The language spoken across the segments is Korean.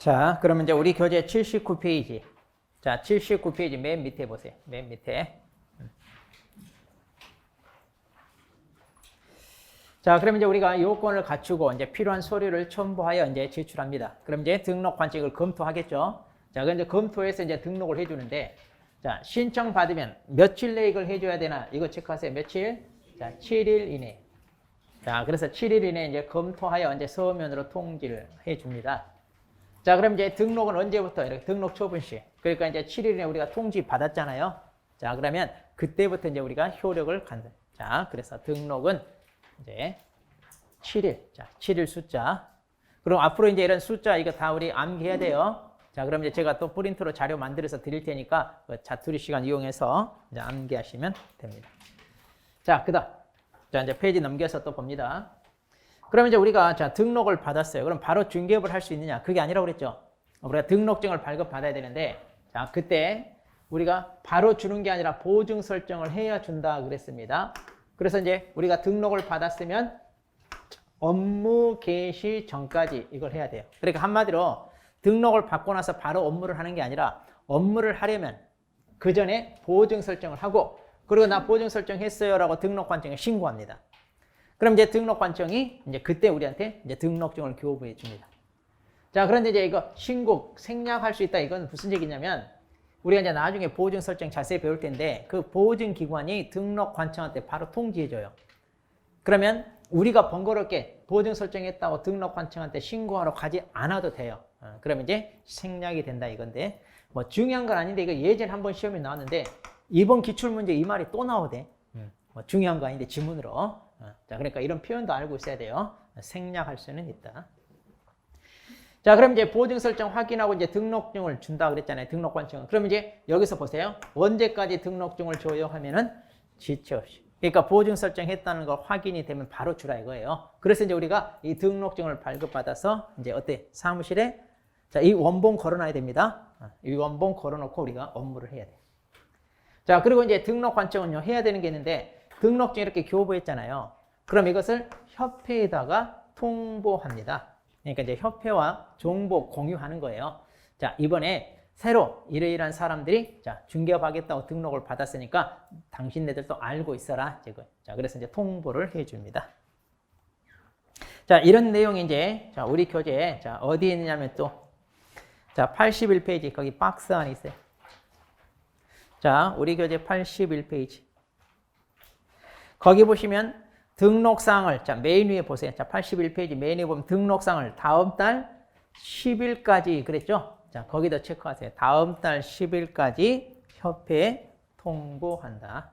자, 그러면 이제 우리 교재 79페이지. 자, 79페이지 맨 밑에 보세요. 맨 밑에. 자, 그럼 이제 우리가 요건을 갖추고 이제 필요한 서류를 첨부하여 이제 제출합니다. 그럼 이제 등록 관청을 검토하겠죠. 자, 그럼 이제 검토해서 이제 등록을 해주는데, 자, 신청 받으면 며칠 내에 이걸 해줘야 되나? 이거 체크하세요. 며칠? 자, 7일 이내. 자, 그래서 7일 이내 이제 검토하여 이제 서면으로 통지를 해줍니다. 자, 그럼 이제 등록은 언제부터? 이렇게 등록 처분시. 그러니까 이제 7일에 우리가 통지 받았잖아요. 자, 그러면 그때부터 이제 우리가 효력을 간다. 자, 그래서 등록은 이제 7일. 자, 7일 숫자. 그럼 앞으로 이제 이런 숫자 이거 다 우리 암기해야 돼요. 자, 그럼 이제 제가 또 프린트로 자료 만들어서 드릴 테니까 그 자투리 시간 이용해서 이제 암기하시면 됩니다. 자, 그다음. 자, 이제 페이지 넘겨서 또 봅니다. 그럼 이제 우리가 자, 등록을 받았어요. 그럼 바로 중개업을 할 수 있느냐? 그게 아니라고 그랬죠. 우리가 등록증을 발급받아야 되는데, 자, 그때 우리가 바로 주는 게 아니라 보증 설정을 해야 준다 그랬습니다. 그래서 이제 우리가 등록을 받았으면 업무 개시 전까지 이걸 해야 돼요. 그러니까 한마디로 등록을 받고 나서 바로 업무를 하는 게 아니라 업무를 하려면 그 전에 보증 설정을 하고, 그리고 나 보증 설정했어요 라고 등록관청에 신고합니다. 그럼 이제 등록관청이 이제 그때 우리한테 이제 등록증을 교부해 줍니다. 자, 그런데 이제 이거 신고 생략할 수 있다. 이건 무슨 얘기냐면 우리가 이제 나중에 보증 설정 자세히 배울 텐데 그 보증 기관이 등록관청한테 바로 통지해 줘요. 그러면 우리가 번거롭게 보증 설정했다고 등록관청한테 신고하러 가지 않아도 돼요. 그러면 이제 생략이 된다 이건데 뭐 중요한 건 아닌데 이거 예전에 한번 시험에 나왔는데 이번 기출문제 이 말이 또 나오대. 뭐 중요한 거 아닌데 지문으로. 자, 그러니까 이런 표현도 알고 있어야 돼요. 생략할 수는 있다. 자, 그럼 이제 보증 설정 확인하고 이제 등록증을 준다 그랬잖아요. 등록관청은. 그럼 이제 여기서 보세요. 언제까지 등록증을 줘요 하면은 지체 없이. 그러니까 보증 설정했다는 거 확인이 되면 바로 주라 이거예요. 그래서 이제 우리가 이 등록증을 발급받아서 이제 어때? 사무실에 자, 이 원본 걸어놔야 됩니다. 이 원본 걸어놓고 우리가 업무를 해야 돼요. 자, 그리고 이제 등록관청은요, 해야 되는 게 있는데 등록증 이렇게 교부했잖아요. 그럼 이것을 협회에다가 통보합니다. 그러니까 이제 협회와 정보 공유하는 거예요. 자, 이번에 새로 이러이러한 사람들이 자, 중개업하겠다고 등록을 받았으니까 당신네들도 알고 있어라. 자, 그래서 이제 통보를 해줍니다. 자, 이런 내용이 이제 자, 우리 교재에 자, 어디에 있느냐면 또 자, 81페이지 거기 박스 안에 있어요. 자, 우리 교재 81페이지. 거기 보시면 등록사항을 자, 메인 위에 보세요. 자, 81페이지 메인 위에 보면 등록사항을 다음 달 10일까지 그랬죠? 자, 거기다 체크하세요. 다음 달 10일까지 협회에 통보한다.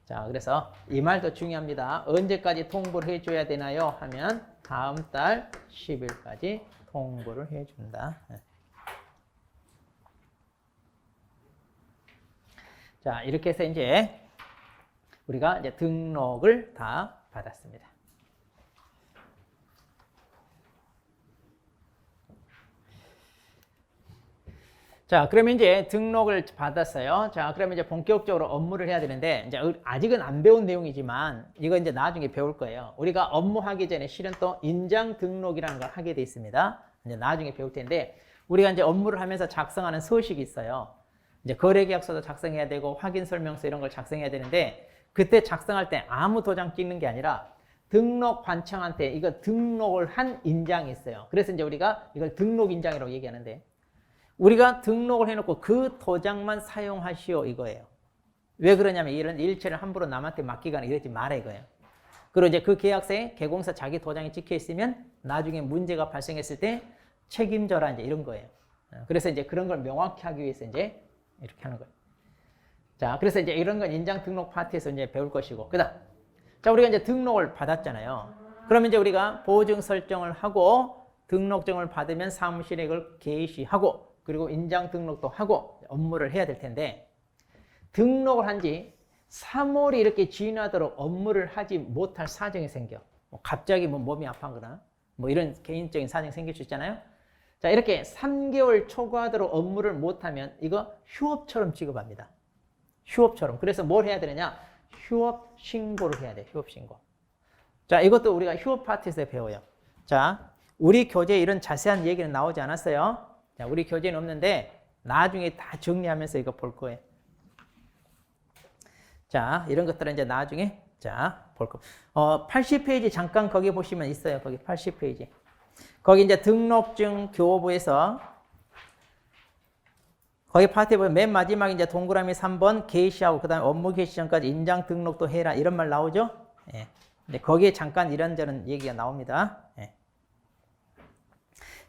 자, 그래서 이 말도 중요합니다. 언제까지 통보를 해줘야 되나요? 하면 다음 달 10일까지 통보를 해준다. 자, 이렇게 해서 이제 우리가 이제 등록을 다 받았습니다. 자, 그러면 이제 등록을 받았어요. 자, 그러면 이제 본격적으로 업무를 해야 되는데, 이제 아직은 안 배운 내용이지만, 이거 이제 나중에 배울 거예요. 우리가 업무하기 전에 실은 또 인장 등록이라는 걸 하게 돼 있습니다. 이제 나중에 배울 텐데, 우리가 이제 업무를 하면서 작성하는 서식이 있어요. 이제 거래계약서도 작성해야 되고, 확인설명서 이런 걸 작성해야 되는데, 그때 작성할 때 아무 도장 찍는 게 아니라, 등록관청한테 이거 등록을 한 인장이 있어요. 그래서 이제 우리가 이걸 등록인장이라고 얘기하는데, 우리가 등록을 해놓고 그 도장만 사용하시오 이거예요. 왜 그러냐면 이런 일체를 함부로 남한테 맡기거나 이러지 마라 이거예요. 그리고 이제 그 계약서에 개공사 자기 도장이 찍혀 있으면 나중에 문제가 발생했을 때 책임져라 이제 이런 거예요. 그래서 이제 그런 걸 명확히 하기 위해서 이제 이렇게 하는 거예요. 자, 그래서 이제 이런 건 인장 등록 파트에서 이제 배울 것이고, 그다음, 자, 우리가 이제 등록을 받았잖아요. 그러면 이제 우리가 보증 설정을 하고 등록증을 받으면 사무실에 이걸 게시하고 그리고 인장 등록도 하고 업무를 해야 될 텐데 등록을 한 지 3월이 이렇게 지나도록 업무를 하지 못할 사정이 생겨. 뭐 갑자기 뭐 몸이 아파거나 뭐 이런 개인적인 사정이 생길 수 있잖아요. 자, 이렇게 3개월 초과하도록 업무를 못하면 이거 휴업처럼 취급합니다. 휴업처럼. 그래서 뭘 해야 되느냐? 휴업 신고를 해야 돼. 휴업 신고. 자, 이것도 우리가 휴업 파트에서 배워요. 자, 우리 교재에 이런 자세한 얘기는 나오지 않았어요. 자, 우리 교재는 없는데 나중에 다 정리하면서 이거 볼 거예요. 자, 이런 것들은 이제 나중에 볼 거. 80페이지 잠깐 거기 보시면 있어요. 거기 80페이지. 거기 이제 등록증 교부에서 거기 파트에 보면 맨 마지막에 이제 동그라미 3번 게시하고 그다음에 업무 개시 전까지 인장 등록도 해라 이런 말 나오죠? 예. 근데 거기에 잠깐 이런저런 얘기가 나옵니다. 예.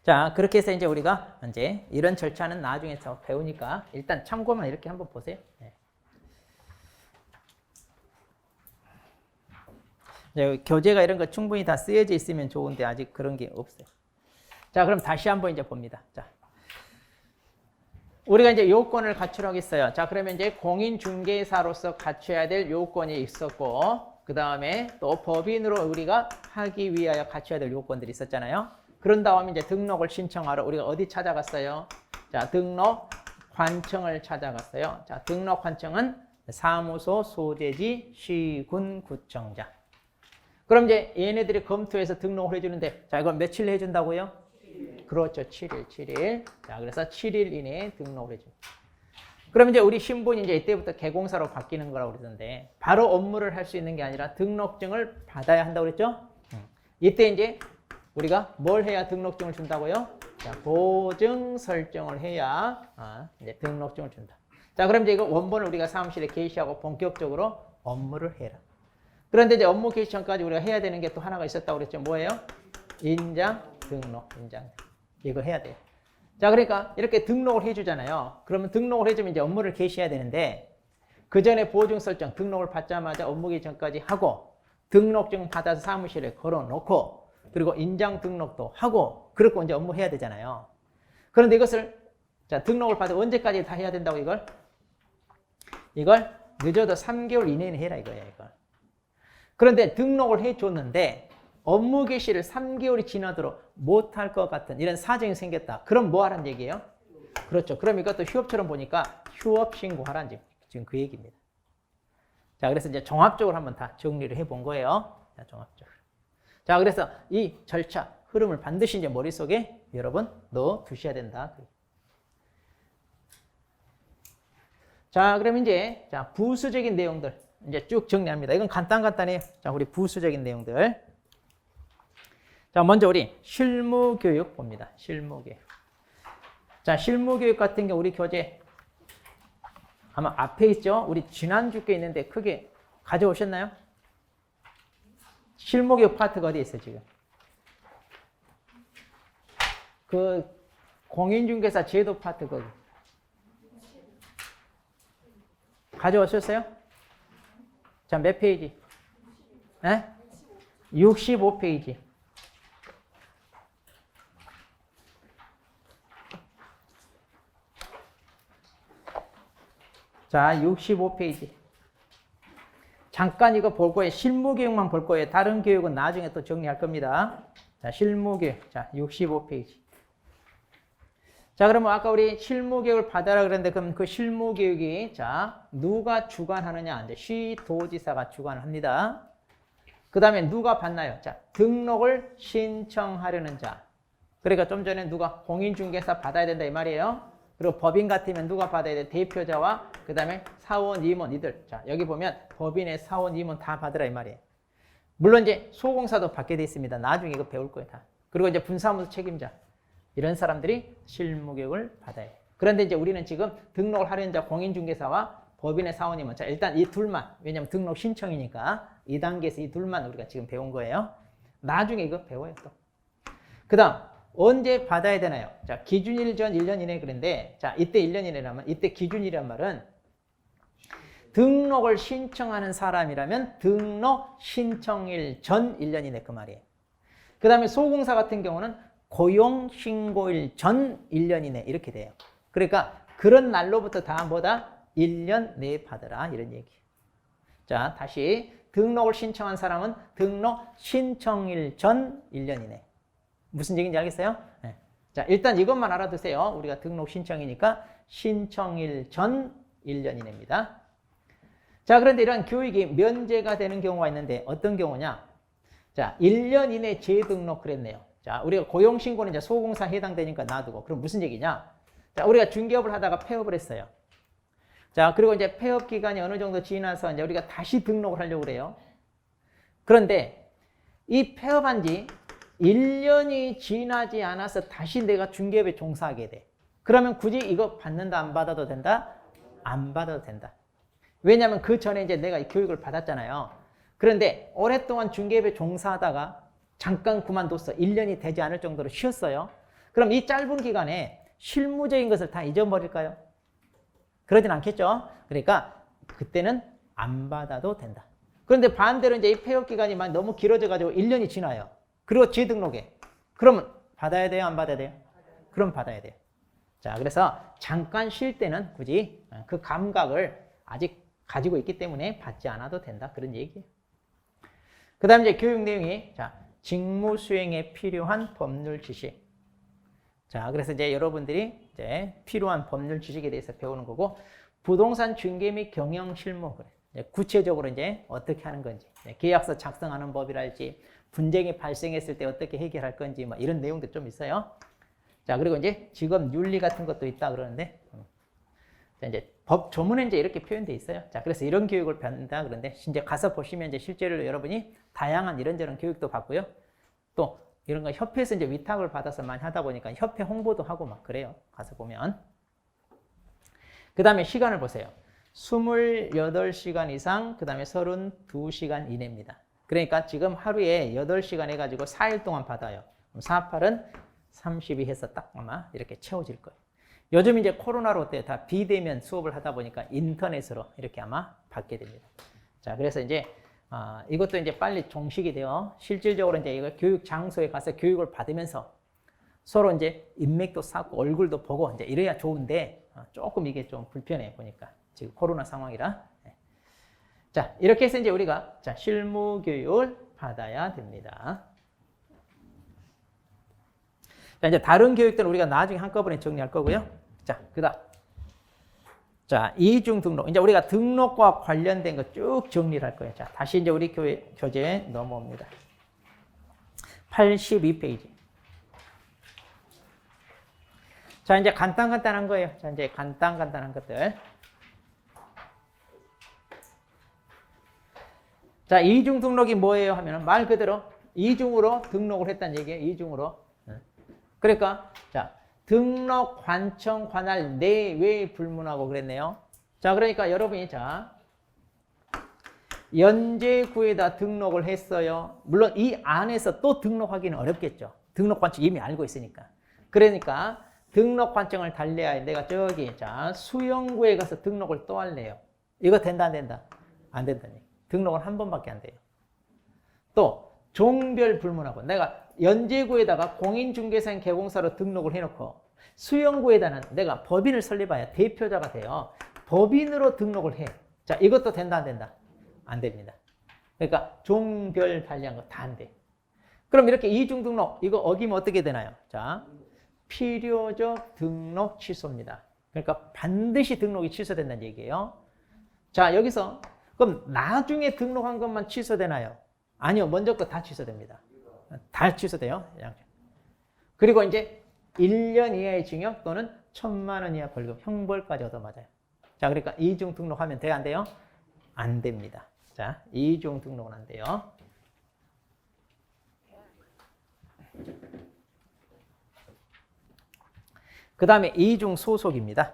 자, 그렇게 해서 이제 우리가 이제 이런 절차는 나중에 더 배우니까 일단 참고만 이렇게 한번 보세요. 예. 교재가 이런 거 충분히 다 쓰여져 있으면 좋은데 아직 그런 게 없어요. 자, 그럼 다시 한번 이제 봅니다. 자, 우리가 이제 요건을 갖추라고 했어요. 자, 그러면 이제 공인중개사로서 갖춰야 될 요건이 있었고, 그 다음에 또 법인으로 우리가 하기 위하여 갖춰야 될 요건들이 있었잖아요. 그런 다음에 이제 등록을 신청하러 우리가 어디 찾아갔어요? 자, 등록 관청을 찾아갔어요. 자, 등록 관청은 사무소 소재지 시군 구청장. 그럼 이제 얘네들이 검토해서 등록을 해주는데, 자, 이건 며칠 해준다고요? 7일. 그렇죠. 7일. 자, 그래서 7일 이내에 등록을 해줍니다. 그럼 이제 우리 신분이 이제 이때부터 개공사로 바뀌는 거라고 그러던데, 바로 업무를 할 수 있는 게 아니라 등록증을 받아야 한다고 그랬죠? 이때 이제 우리가 뭘 해야 등록증을 준다고요? 자, 보증 설정을 해야 이제 등록증을 준다. 자, 그럼 이제 이거 원본을 우리가 사무실에 게시하고 본격적으로 업무를 해라. 그런데 이제 업무 개시 전까지 우리가 해야 되는 게 또 하나가 있었다고 그랬죠. 뭐예요? 인장 등록. 이거 해야 돼요. 자, 그러니까 이렇게 등록을 해주잖아요. 그러면 등록을 해주면 이제 업무를 개시해야 되는데, 그 전에 보증 설정, 등록을 받자마자 업무 개시 전까지 하고, 등록증 받아서 사무실에 걸어놓고, 그리고 인장 등록도 하고, 그리고 이제 업무 해야 되잖아요. 그런데 이것을, 자, 등록을 받아 언제까지 다 해야 된다고 이걸? 이걸 늦어도 3개월 이내는 해라 이거야, 이걸. 그런데 등록을 해줬는데 업무 개시를 3개월이 지나도록 못할 것 같은 이런 사정이 생겼다. 그럼 뭐 하라는 얘기예요? 그렇죠. 그럼 이것도 휴업처럼 보니까 휴업 신고하라는 지금 그 얘기입니다. 자, 그래서 이제 종합적으로 한번 다 정리를 해본 거예요. 자, 종합적으로. 자, 그래서 이 절차, 흐름을 반드시 이제 머릿속에 여러분 넣어 두셔야 된다. 자, 그럼 이제 자, 부수적인 내용들 이제 쭉 정리합니다. 이건 간단해요. 자, 우리 부수적인 내용들. 자, 먼저 우리 실무교육 봅니다. 실무교육. 자, 실무교육 같은 경우 우리 교재 아마 앞에 있죠? 우리 지난주 게 있는데 크게 가져오셨나요? 실무교육 파트가 어디 있어요, 지금? 그 공인중개사 제도 파트 거기. 가져오셨어요? 자, 몇 페이지? 네? 65페이지. 자, 65페이지. 잠깐 이거 볼 거예요. 실무교육만 볼 거예요. 다른 교육은 나중에 또 정리할 겁니다. 자, 실무교육. 자, 65페이지. 자, 그러면 아까 우리 실무교육을 받아라 그랬는데, 그럼 그 실무교육이, 자, 누가 주관하느냐? 이제 시도지사가 주관합니다. 그 다음에 누가 받나요? 자, 등록을 신청하려는 자. 그러니까 좀 전에 누가 공인중개사 받아야 된다 이 말이에요. 그리고 법인 같으면 누가 받아야 돼? 대표자와 그 다음에 사원, 임원 이들. 자, 여기 보면 법인의 사원, 임원 다 받으라 이 말이에요. 물론 이제 소공사도 받게 돼 있습니다. 나중에 이거 배울 거예요, 다. 그리고 이제 분사무소 책임자. 이런 사람들이 실무교육을 받아야 해요. 그런데 이제 우리는 지금 등록을 하려는 자 공인중개사와 법인의 사원임은 자, 일단 이 둘만, 왜냐면 등록 신청이니까 2단계에서 이 둘만 우리가 지금 배운 거예요. 나중에 이거 배워요, 또. 그 다음, 언제 받아야 되나요? 자, 기준일 전 1년 이내 그런데, 자, 이때 1년 이내라면, 이때 기준이란 말은 등록을 신청하는 사람이라면 등록 신청일 전 1년 이내 그 말이에요. 그 다음에 소공사 같은 경우는 고용신고일 전 1년 이내 이렇게 돼요. 그러니까 그런 날로부터 다 뭐다? 1년 내에 받으라 이런 얘기. 자, 다시 등록을 신청한 사람은 등록 신청일 전 1년 이내. 무슨 얘기인지 알겠어요? 네. 자, 일단 이것만 알아두세요. 우리가 등록 신청이니까 신청일 전 1년 이내입니다. 자, 그런데 이런 교육이 면제가 되는 경우가 있는데 어떤 경우냐? 자, 1년 이내 재등록 그랬네요. 자, 우리가 고용신고는 이제 소공사에 해당되니까 놔두고. 그럼 무슨 얘기냐? 자, 우리가 중개업을 하다가 폐업을 했어요. 자, 그리고 이제 폐업 기간이 어느 정도 지나서 이제 우리가 다시 등록을 하려고 그래요. 그런데 이 폐업한 지 1년이 지나지 않아서 다시 내가 중개업에 종사하게 돼. 그러면 굳이 이거 받는다, 안 받아도 된다? 안 받아도 된다. 왜냐하면 그 전에 이제 내가 교육을 받았잖아요. 그런데 오랫동안 중개업에 종사하다가 잠깐 그만뒀어. 1년이 되지 않을 정도로 쉬었어요. 그럼 이 짧은 기간에 실무적인 것을 다 잊어버릴까요? 그러진 않겠죠. 그러니까 그때는 안 받아도 된다. 그런데 반대로 이제 이 폐업 기간이 막 너무 길어져가지고 1년이 지나요. 그리고 재등록해. 그러면 받아야 돼요? 안 받아야 돼요? 그럼 받아야 돼요. 자, 그래서 잠깐 쉴 때는 굳이 그 감각을 아직 가지고 있기 때문에 받지 않아도 된다. 그런 얘기예요. 그 다음 이제 교육 내용이, 자, 직무 수행에 필요한 법률 지식. 자, 그래서 이제 여러분들이 이제 필요한 법률 지식에 대해서 배우는 거고, 부동산 중개 및 경영 실무. 구체적으로 이제 어떻게 하는 건지, 계약서 작성하는 법이랄지, 분쟁이 발생했을 때 어떻게 해결할 건지, 뭐 이런 내용도 좀 있어요. 자, 그리고 이제 직업 윤리 같은 것도 있다 그러는데, 자, 이제 법 조문에 이제 이렇게 표현되어 있어요. 자, 그래서 이런 교육을 받는다 그런데, 이제 가서 보시면 이제 실제로 여러분이 다양한 이런저런 교육도 받고요. 또 이런 거 협회에서 이제 위탁을 받아서 많이 하다 보니까 협회 홍보도 하고 막 그래요. 가서 보면. 그 다음에 시간을 보세요. 28시간 이상, 그 다음에 32시간 이내입니다. 그러니까 지금 하루에 8시간 해가지고 4일 동안 받아요. 4, 8은 32 해서 딱 아마 이렇게 채워질 거예요. 요즘 이제 코로나로 어때요? 다 비대면 수업을 하다 보니까 인터넷으로 이렇게 아마 받게 됩니다. 자, 그래서 이제 이것도 이제 빨리 종식이 돼요. 실질적으로 이제 이거 교육 장소에 가서 교육을 받으면서 서로 이제 인맥도 쌓고 얼굴도 보고 이제 이래야 좋은데 조금 이게 좀 불편해 보니까 지금 코로나 상황이라. 자, 이렇게 해서 이제 우리가 자, 실무 교육을 받아야 됩니다. 자, 이제 다른 교육들은 우리가 나중에 한꺼번에 정리할 거고요. 자, 그다음. 자, 이중 등록. 이제 우리가 등록과 관련된 거 쭉 정리를 할 거예요. 자, 다시 이제 우리 교재에 넘어옵니다. 82페이지. 자, 이제 간단한 거예요. 자, 이제 간단한 것들. 자, 이중 등록이 뭐예요? 하면은 말 그대로 이중으로 등록을 했다는 얘기예요. 이중으로. 그러니까, 자, 등록, 관청, 관할, 내외 불문하고 그랬네요. 자, 그러니까 여러분이 자, 연재구에다 등록을 했어요. 물론 이 안에서 또 등록하기는 어렵겠죠. 등록 관청 이미 알고 있으니까. 그러니까 등록 관청을 달래야 내가 저기 자, 수영구에 가서 등록을 또 할래요. 이거 된다, 안 된다? 안 된다니. 등록은 한 번밖에 안 돼요. 또 종별 불문하고 내가 연재구에다가 공인중개사인 개공사로 등록을 해놓고 수영구에다는 내가 법인을 설립해야 대표자가 돼요. 법인으로 등록을 해. 자, 이것도 된다, 안 된다? 안 됩니다. 그러니까 종별 달리한 거 다 안 돼. 그럼 이렇게 이중 등록 이거 어기면 어떻게 되나요? 자, 필요적 등록 취소입니다. 그러니까 반드시 등록이 취소된다는 얘기예요. 자, 여기서 그럼 나중에 등록한 것만 취소되나요? 아니요. 먼저 거 다 취소됩니다. 다 취소돼요. 그리고 이제 1년 이하의 징역 또는 1,000만 원 이하 벌금, 형벌까지 얻어맞아요. 자, 그러니까 이중 등록하면 돼요? 안 돼요? 안 됩니다. 자, 이중 등록은 안 돼요. 그 다음에 이중 소속입니다.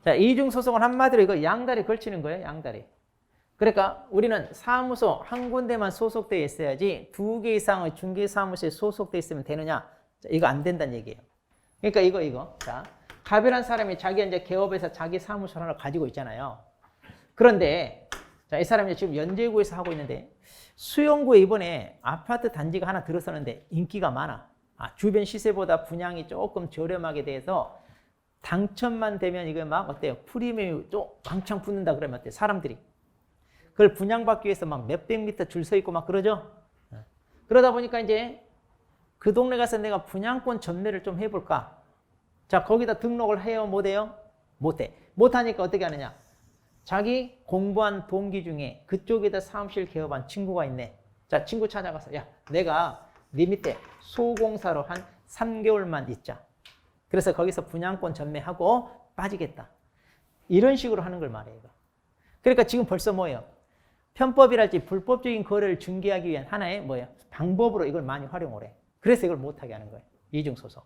자, 이중 소속은 한마디로 이거 양다리 걸치는 거예요. 양다리. 그러니까 우리는 사무소 한 군데만 소속되어 있어야지 2개 이상의 중개사무소에 소속되어 있으면 되느냐? 자, 이거 안 된다는 얘기예요. 그러니까 이거. 자, 가별한 사람이 자기 이제 개업에서 자기 사무소 하나 가지고 있잖아요. 그런데 자, 이 사람이 지금 연제구에서 하고 있는데 수영구에 이번에 아파트 단지가 하나 들어서는데 인기가 많아. 주변 시세보다 분양이 조금 저렴하게 돼서 당첨만 되면 이거 막 어때요? 프리미엄이 좀 왕창 붙는다 그러면 어때요? 사람들이. 그걸 분양받기 위해서 막 몇백 미터 줄 서 있고 막 그러죠? 그러다 보니까 이제 그 동네 가서 내가 분양권 전매를 좀 해볼까? 자, 거기다 등록을 해요? 못해요? 못해. 못하니까 어떻게 하느냐? 자기 공부한 동기 중에 그쪽에다 사무실 개업한 친구가 있네. 자, 친구 찾아가서 야, 내가 네 밑에 소공사로 한 3개월만 있자. 그래서 거기서 분양권 전매하고 빠지겠다. 이런 식으로 하는 걸 말해요. 그러니까 지금 벌써 뭐예요? 편법이랄지 불법적인 거래를 중개하기 위한 하나의 뭐예요? 방법으로 이걸 많이 활용을 해. 그래서 이걸 못하게 하는 거예요. 이중소송.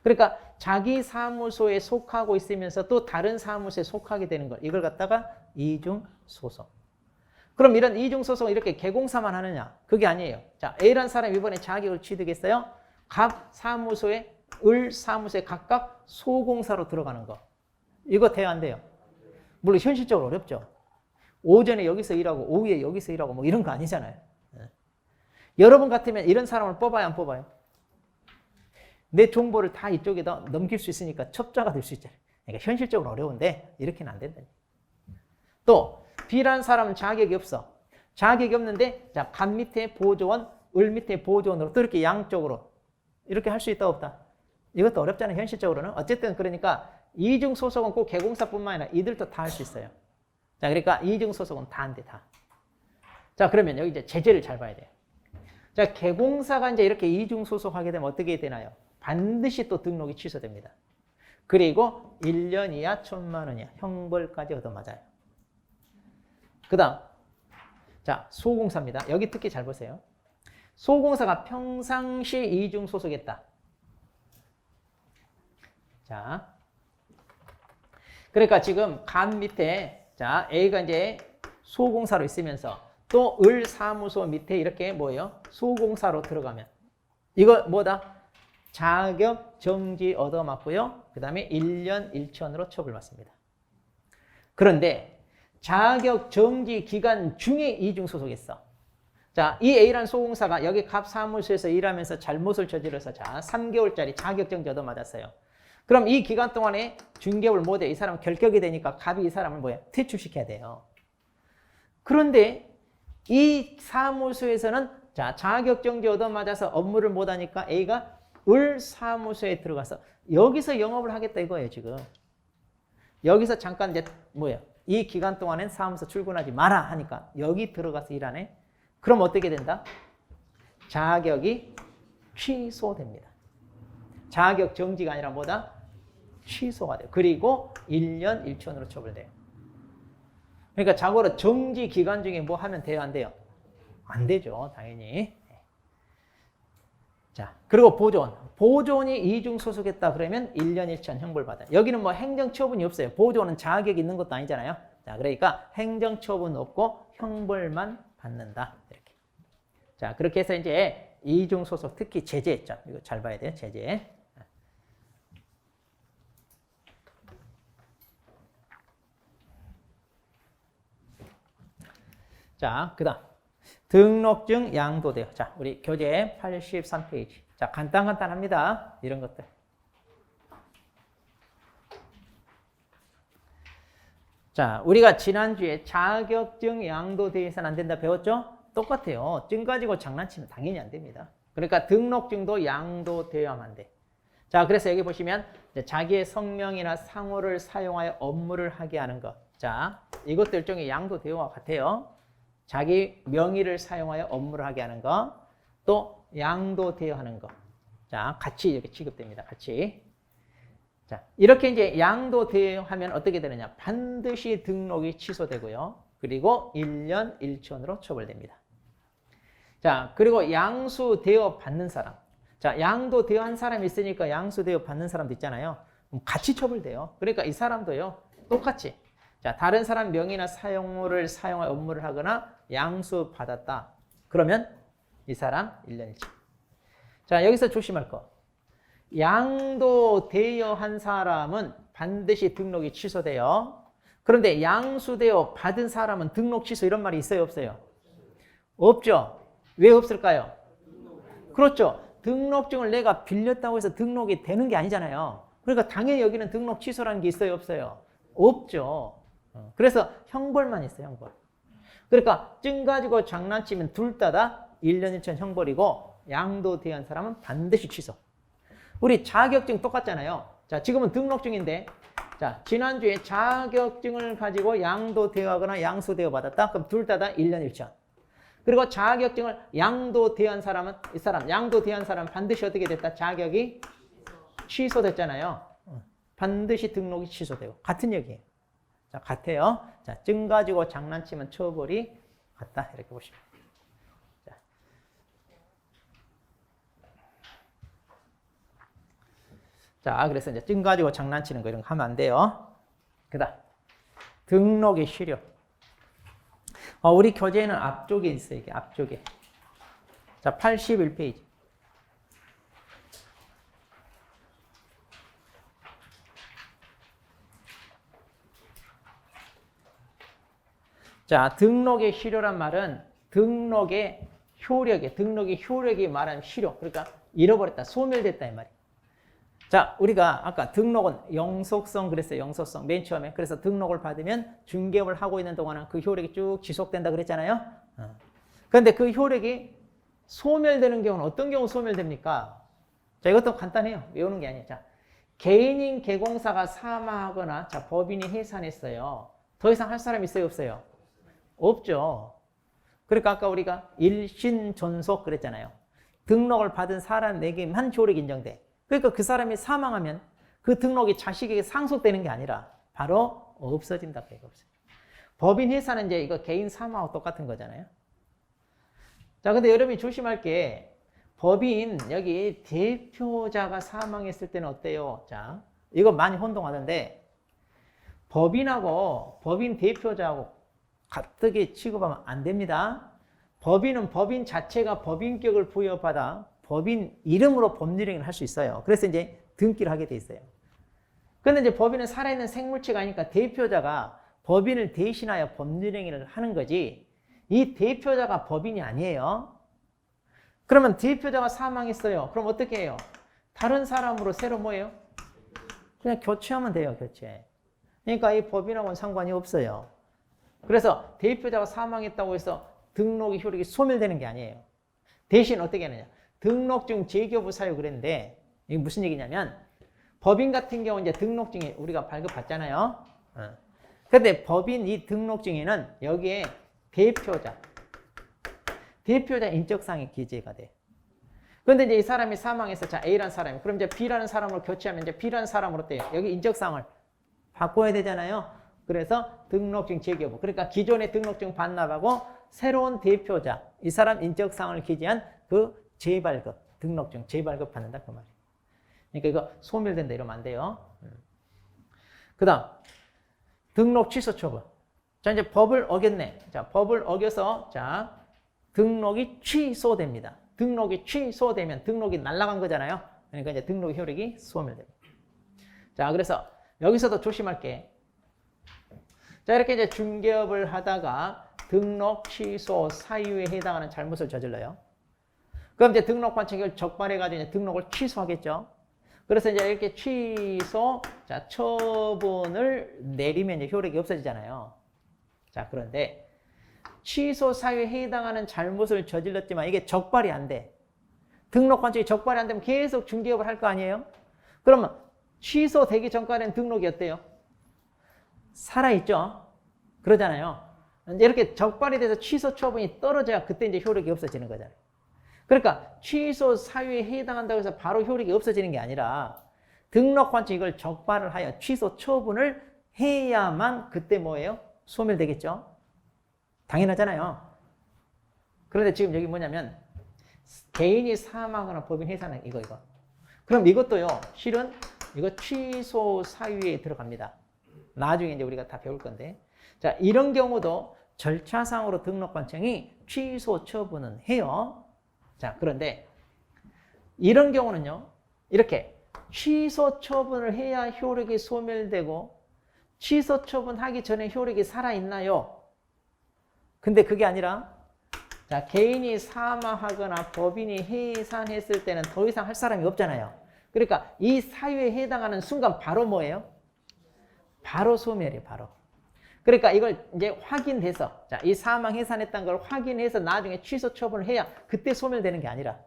그러니까 자기 사무소에 속하고 있으면서 또 다른 사무소에 속하게 되는 걸 이걸 갖다가 이중소송. 그럼 이런 이중소송을 이렇게 개공사만 하느냐? 그게 아니에요. 자, A라는 사람이 이번에 자격을 취득했어요. 갑 사무소에, 을 사무소에 각각 소공사로 들어가는 거. 이거 돼야 안 돼요? 물론 현실적으로 어렵죠. 오전에 여기서 일하고 오후에 여기서 일하고 뭐 이런 거 아니잖아요. 여러분 같으면 이런 사람을 뽑아야 안 뽑아요? 내 정보를 다 이쪽에다 넘길 수 있으니까 첩자가 될 수 있잖아요. 그러니까 현실적으로 어려운데 이렇게는 안 된다. 또 B라는 사람은 자격이 없어. 자격이 없는데 자, 갑 밑에 보조원, 을 밑에 보조원으로 또 이렇게 양쪽으로 이렇게 할 수 있다 없다? 이것도 어렵잖아요. 현실적으로는. 어쨌든 그러니까 이중소송은 꼭 개공사뿐만 아니라 이들도 다 할 수 있어요. 자, 그러니까 이중소송은 다 안 돼, 다. 자, 그러면 여기 이제 제재를 잘 봐야 돼요. 자, 개공사가 이제 이렇게 이중소송하게 되면 어떻게 되나요? 반드시 또 등록이 취소됩니다. 그리고 1년 이하 1,000만 원 이하 형벌까지 얻어맞아요. 그 다음, 자, 소공사입니다. 여기 특히 잘 보세요. 소공사가 평상시 이중소송했다. 자, 그러니까 지금 간 밑에, 자, A가 이제 소공사로 있으면서 또 을 사무소 밑에 이렇게 뭐예요? 소공사로 들어가면 이거 뭐다? 자격 정지 얻어맞고요. 그 다음에 1년 1천으로 처벌받습니다. 그런데 자격 정지 기간 중에 이중소송했어. 자, 이 A라는 소공사가 여기 갑 사무소에서 일하면서 잘못을 저질러서 자, 3개월짜리 자격 정지 얻어맞았어요. 그럼 이 기간 동안에 중개업을 못해. 이 사람은 결격이 되니까 갑이 이 사람을 뭐야? 퇴출시켜야 돼요. 그런데 이 사무소에서는 자, 자격정지 얻어맞아서 업무를 못하니까 A가 을 사무소에 들어가서 여기서 영업을 하겠다 이거예요, 지금. 여기서 잠깐 이제 뭐예요? 이 기간 동안엔 사무소 출근하지 마라 하니까 여기 들어가서 일하네. 그럼 어떻게 된다? 자격이 취소됩니다. 자격 정지가 아니라 뭐다? 취소가 돼요. 그리고 1년 1천으로 처벌돼요. 그러니까 자고로 정지 기간 중에 뭐 하면 돼요, 안 돼요? 안 되죠, 당연히. 자, 그리고 보조원. 보조원이 이중소속했다 그러면 1년 1천 형벌받아요. 여기는 뭐 행정처분이 없어요. 보조원은 자격이 있는 것도 아니잖아요. 자, 그러니까 행정처분 없고 형벌만 받는다. 이렇게. 자, 그렇게 해서 이제 이중소속 특히 제재했죠. 이거 잘 봐야 돼요, 제재. 자, 그 다음. 등록증 양도돼요. 자, 우리 교재 83페이지. 자, 간단합니다. 이런 것들. 자, 우리가 지난주에 자격증 양도돼서는 안 된다 배웠죠? 똑같아요. 증 가지고 장난치면 당연히 안 됩니다. 그러니까 등록증도 양도되어야만 돼. 자, 그래서 여기 보시면 자기의 성명이나 상호를 사용하여 업무를 하게 하는 것. 자, 이것도 일종의 양도되어와 같아요. 자기 명의를 사용하여 업무를 하게 하는 거, 또 양도되어 하는 거. 자, 같이 이렇게 취급됩니다. 같이. 자, 이렇게 이제 양도되어 하면 어떻게 되느냐? 반드시 등록이 취소되고요. 그리고 1년 1천으로 처벌됩니다. 자, 그리고 양수되어 받는 사람. 자, 양도되어 한 사람이 있으니까 양수되어 받는 사람도 있잖아요. 같이 처벌돼요. 그러니까 이 사람도요, 똑같이. 자, 다른 사람 명의나 사용호를 사용하여 업무를 하거나 양수받았다. 그러면 이 사람 1년 1천. 자, 여기서 조심할 거. 양도되어 한 사람은 반드시 등록이 취소돼요. 그런데 양수되어 받은 사람은 등록 취소 이런 말이 있어요, 없어요? 없죠. 왜 없을까요? 그렇죠. 등록증을 내가 빌렸다고 해서 등록이 되는 게 아니잖아요. 그러니까 당연히 여기는 등록 취소라는 게 있어요, 없어요? 없죠. 그래서 형벌만 있어요, 형벌. 그러니까 증 가지고 장난치면 둘 다 1년 1천 형벌이고 양도되어 사람은 반드시 취소. 우리 자격증 똑같잖아요. 자, 지금은 등록증인데 자, 지난주에 자격증을 가지고 양도되어 하거나 양수되어 받았다. 그럼 둘 다 1년 1천. 그리고 자격증을 양도대한 사람은 이 사람 양도대한 사람은 반드시 어떻게 됐다? 자격이 취소됐잖아요. 반드시 등록이 취소되고 같은 얘기예요. 자, 같아요. 자, 증 가지고 장난치면 처벌이 같다. 이렇게 보시면. 자, 그래서 이제 증 가지고 장난치는 거 이런 거 하면 안 돼요. 그다음 등록의 실효. 우리 교재에는 앞쪽에 있어요. 이게 앞쪽에. 자, 81페이지. 자, 등록의 실효란 말은 등록의 효력이 말하는 실효. 그러니까 잃어버렸다, 소멸됐다 이 말이에요. 자, 우리가 아까 등록은 영속성 그랬어요. 영속성. 맨 처음에. 그래서 등록을 받으면 중개업을 하고 있는 동안은 그 효력이 쭉 지속된다 그랬잖아요. 그런데 그 효력이 소멸되는 경우는 어떤 경우 소멸됩니까? 자, 이것도 간단해요. 외우는 게 아니에요. 자, 개인인 개공사가 사망하거나 자, 법인이 해산했어요. 더 이상 할 사람이 있어요, 없어요? 없죠. 그러니까 아까 우리가 일신존속 그랬잖아요. 등록을 받은 사람에게만 효력이 인정돼. 그러니까 그 사람이 사망하면 그 등록이 자식에게 상속되는 게 아니라 바로 없어진다. 법인 해산은 이제 이거 개인 사망하고 똑같은 거잖아요. 자, 근데 여러분이 조심할 게 법인 여기 대표자가 사망했을 때는 어때요? 자, 이거 많이 혼동하던데 법인하고 법인 대표자하고 같게 취급하면 안 됩니다. 법인은 법인 자체가 법인격을 부여받아 법인 이름으로 법률행위를 할 수 있어요. 그래서 이제 등기를 하게 돼 있어요. 그런데 이제 법인은 살아있는 생물체가 아니니까 대표자가 법인을 대신하여 법률행위를 하는 거지 이 대표자가 법인이 아니에요. 그러면 대표자가 사망했어요. 그럼 어떻게 해요? 다른 사람으로 새로 뭐예요? 그냥 교체하면 돼요. 교체. 그러니까 이 법인하고는 상관이 없어요. 그래서 대표자가 사망했다고 해서 등록의 효력이 소멸되는 게 아니에요. 대신 어떻게 하느냐? 등록증 재교부 사유 그랬는데 이게 무슨 얘기냐면 법인 같은 경우 이제 등록증이 우리가 발급받잖아요. 근데 법인 이 등록증에는 여기에 대표자 인적사항이 기재가 돼. 그런데 이제 이 사람이 사망해서 자 A라는 사람이 그럼 이제 B라는 사람으로 교체하면 이제 B라는 사람으로 돼요. 여기 인적사항을 바꿔야 되잖아요. 그래서 등록증 재교부. 그러니까 기존의 등록증 반납하고 새로운 대표자 이 사람 인적사항을 기재한 그 재발급, 등록증 재발급 받는다 그 말이에요. 그러니까 이거 소멸된다 이러면 안 돼요. 그 다음 등록 취소 처분. 자, 이제 법을 어겼네. 자, 법을 어겨서 자 등록이 취소됩니다. 등록이 취소되면 등록이 날아간 거잖아요. 그러니까 이제 등록 효력이 소멸됩니다. 자, 그래서 여기서도 조심할 게 자, 이렇게 이제 중개업을 하다가 등록 취소 사유에 해당하는 잘못을 저질러요. 그럼 이제 등록관청이 적발해가지고 이제 등록을 취소하겠죠. 그래서 이제 이렇게 취소, 자, 처분을 내리면 이제 효력이 없어지잖아요. 자, 그런데 취소 사유에 해당하는 잘못을 저질렀지만 이게 적발이 안 돼. 등록관청이 적발이 안 되면 계속 중개업을 할 거 아니에요? 그러면 취소되기 전까지는 등록이 어때요? 살아있죠? 그러잖아요. 이렇게 적발이 돼서 취소 처분이 떨어져야 그때 이제 효력이 없어지는 거잖아요. 그러니까 취소 사유에 해당한다고 해서 바로 효력이 없어지는 게 아니라 등록관청이 이걸 적발을 하여 취소 처분을 해야만 그때 뭐예요? 소멸되겠죠? 당연하잖아요. 그런데 지금 여기 뭐냐면 개인이 사망하거나 법인 해산은 이거. 그럼 이것도요. 실은 이거 취소 사유에 들어갑니다. 나중에 이제 우리가 다 배울 건데. 자, 이런 경우도 절차상으로 등록관청이 취소 처분은 해요. 자, 그런데 이런 경우는요. 이렇게 취소 처분을 해야 효력이 소멸되고 취소 처분하기 전에 효력이 살아있나요? 근데 그게 아니라 자, 개인이 사망하거나 법인이 해산했을 때는 더 이상 할 사람이 없잖아요. 그러니까 이 사유에 해당하는 순간 바로 뭐예요? 바로 소멸이에요. 바로. 그러니까 이걸 이제 확인해서 자, 이 사망 해산했다는 걸 확인해서 나중에 취소 처분을 해야 그때 소멸되는 게 아니라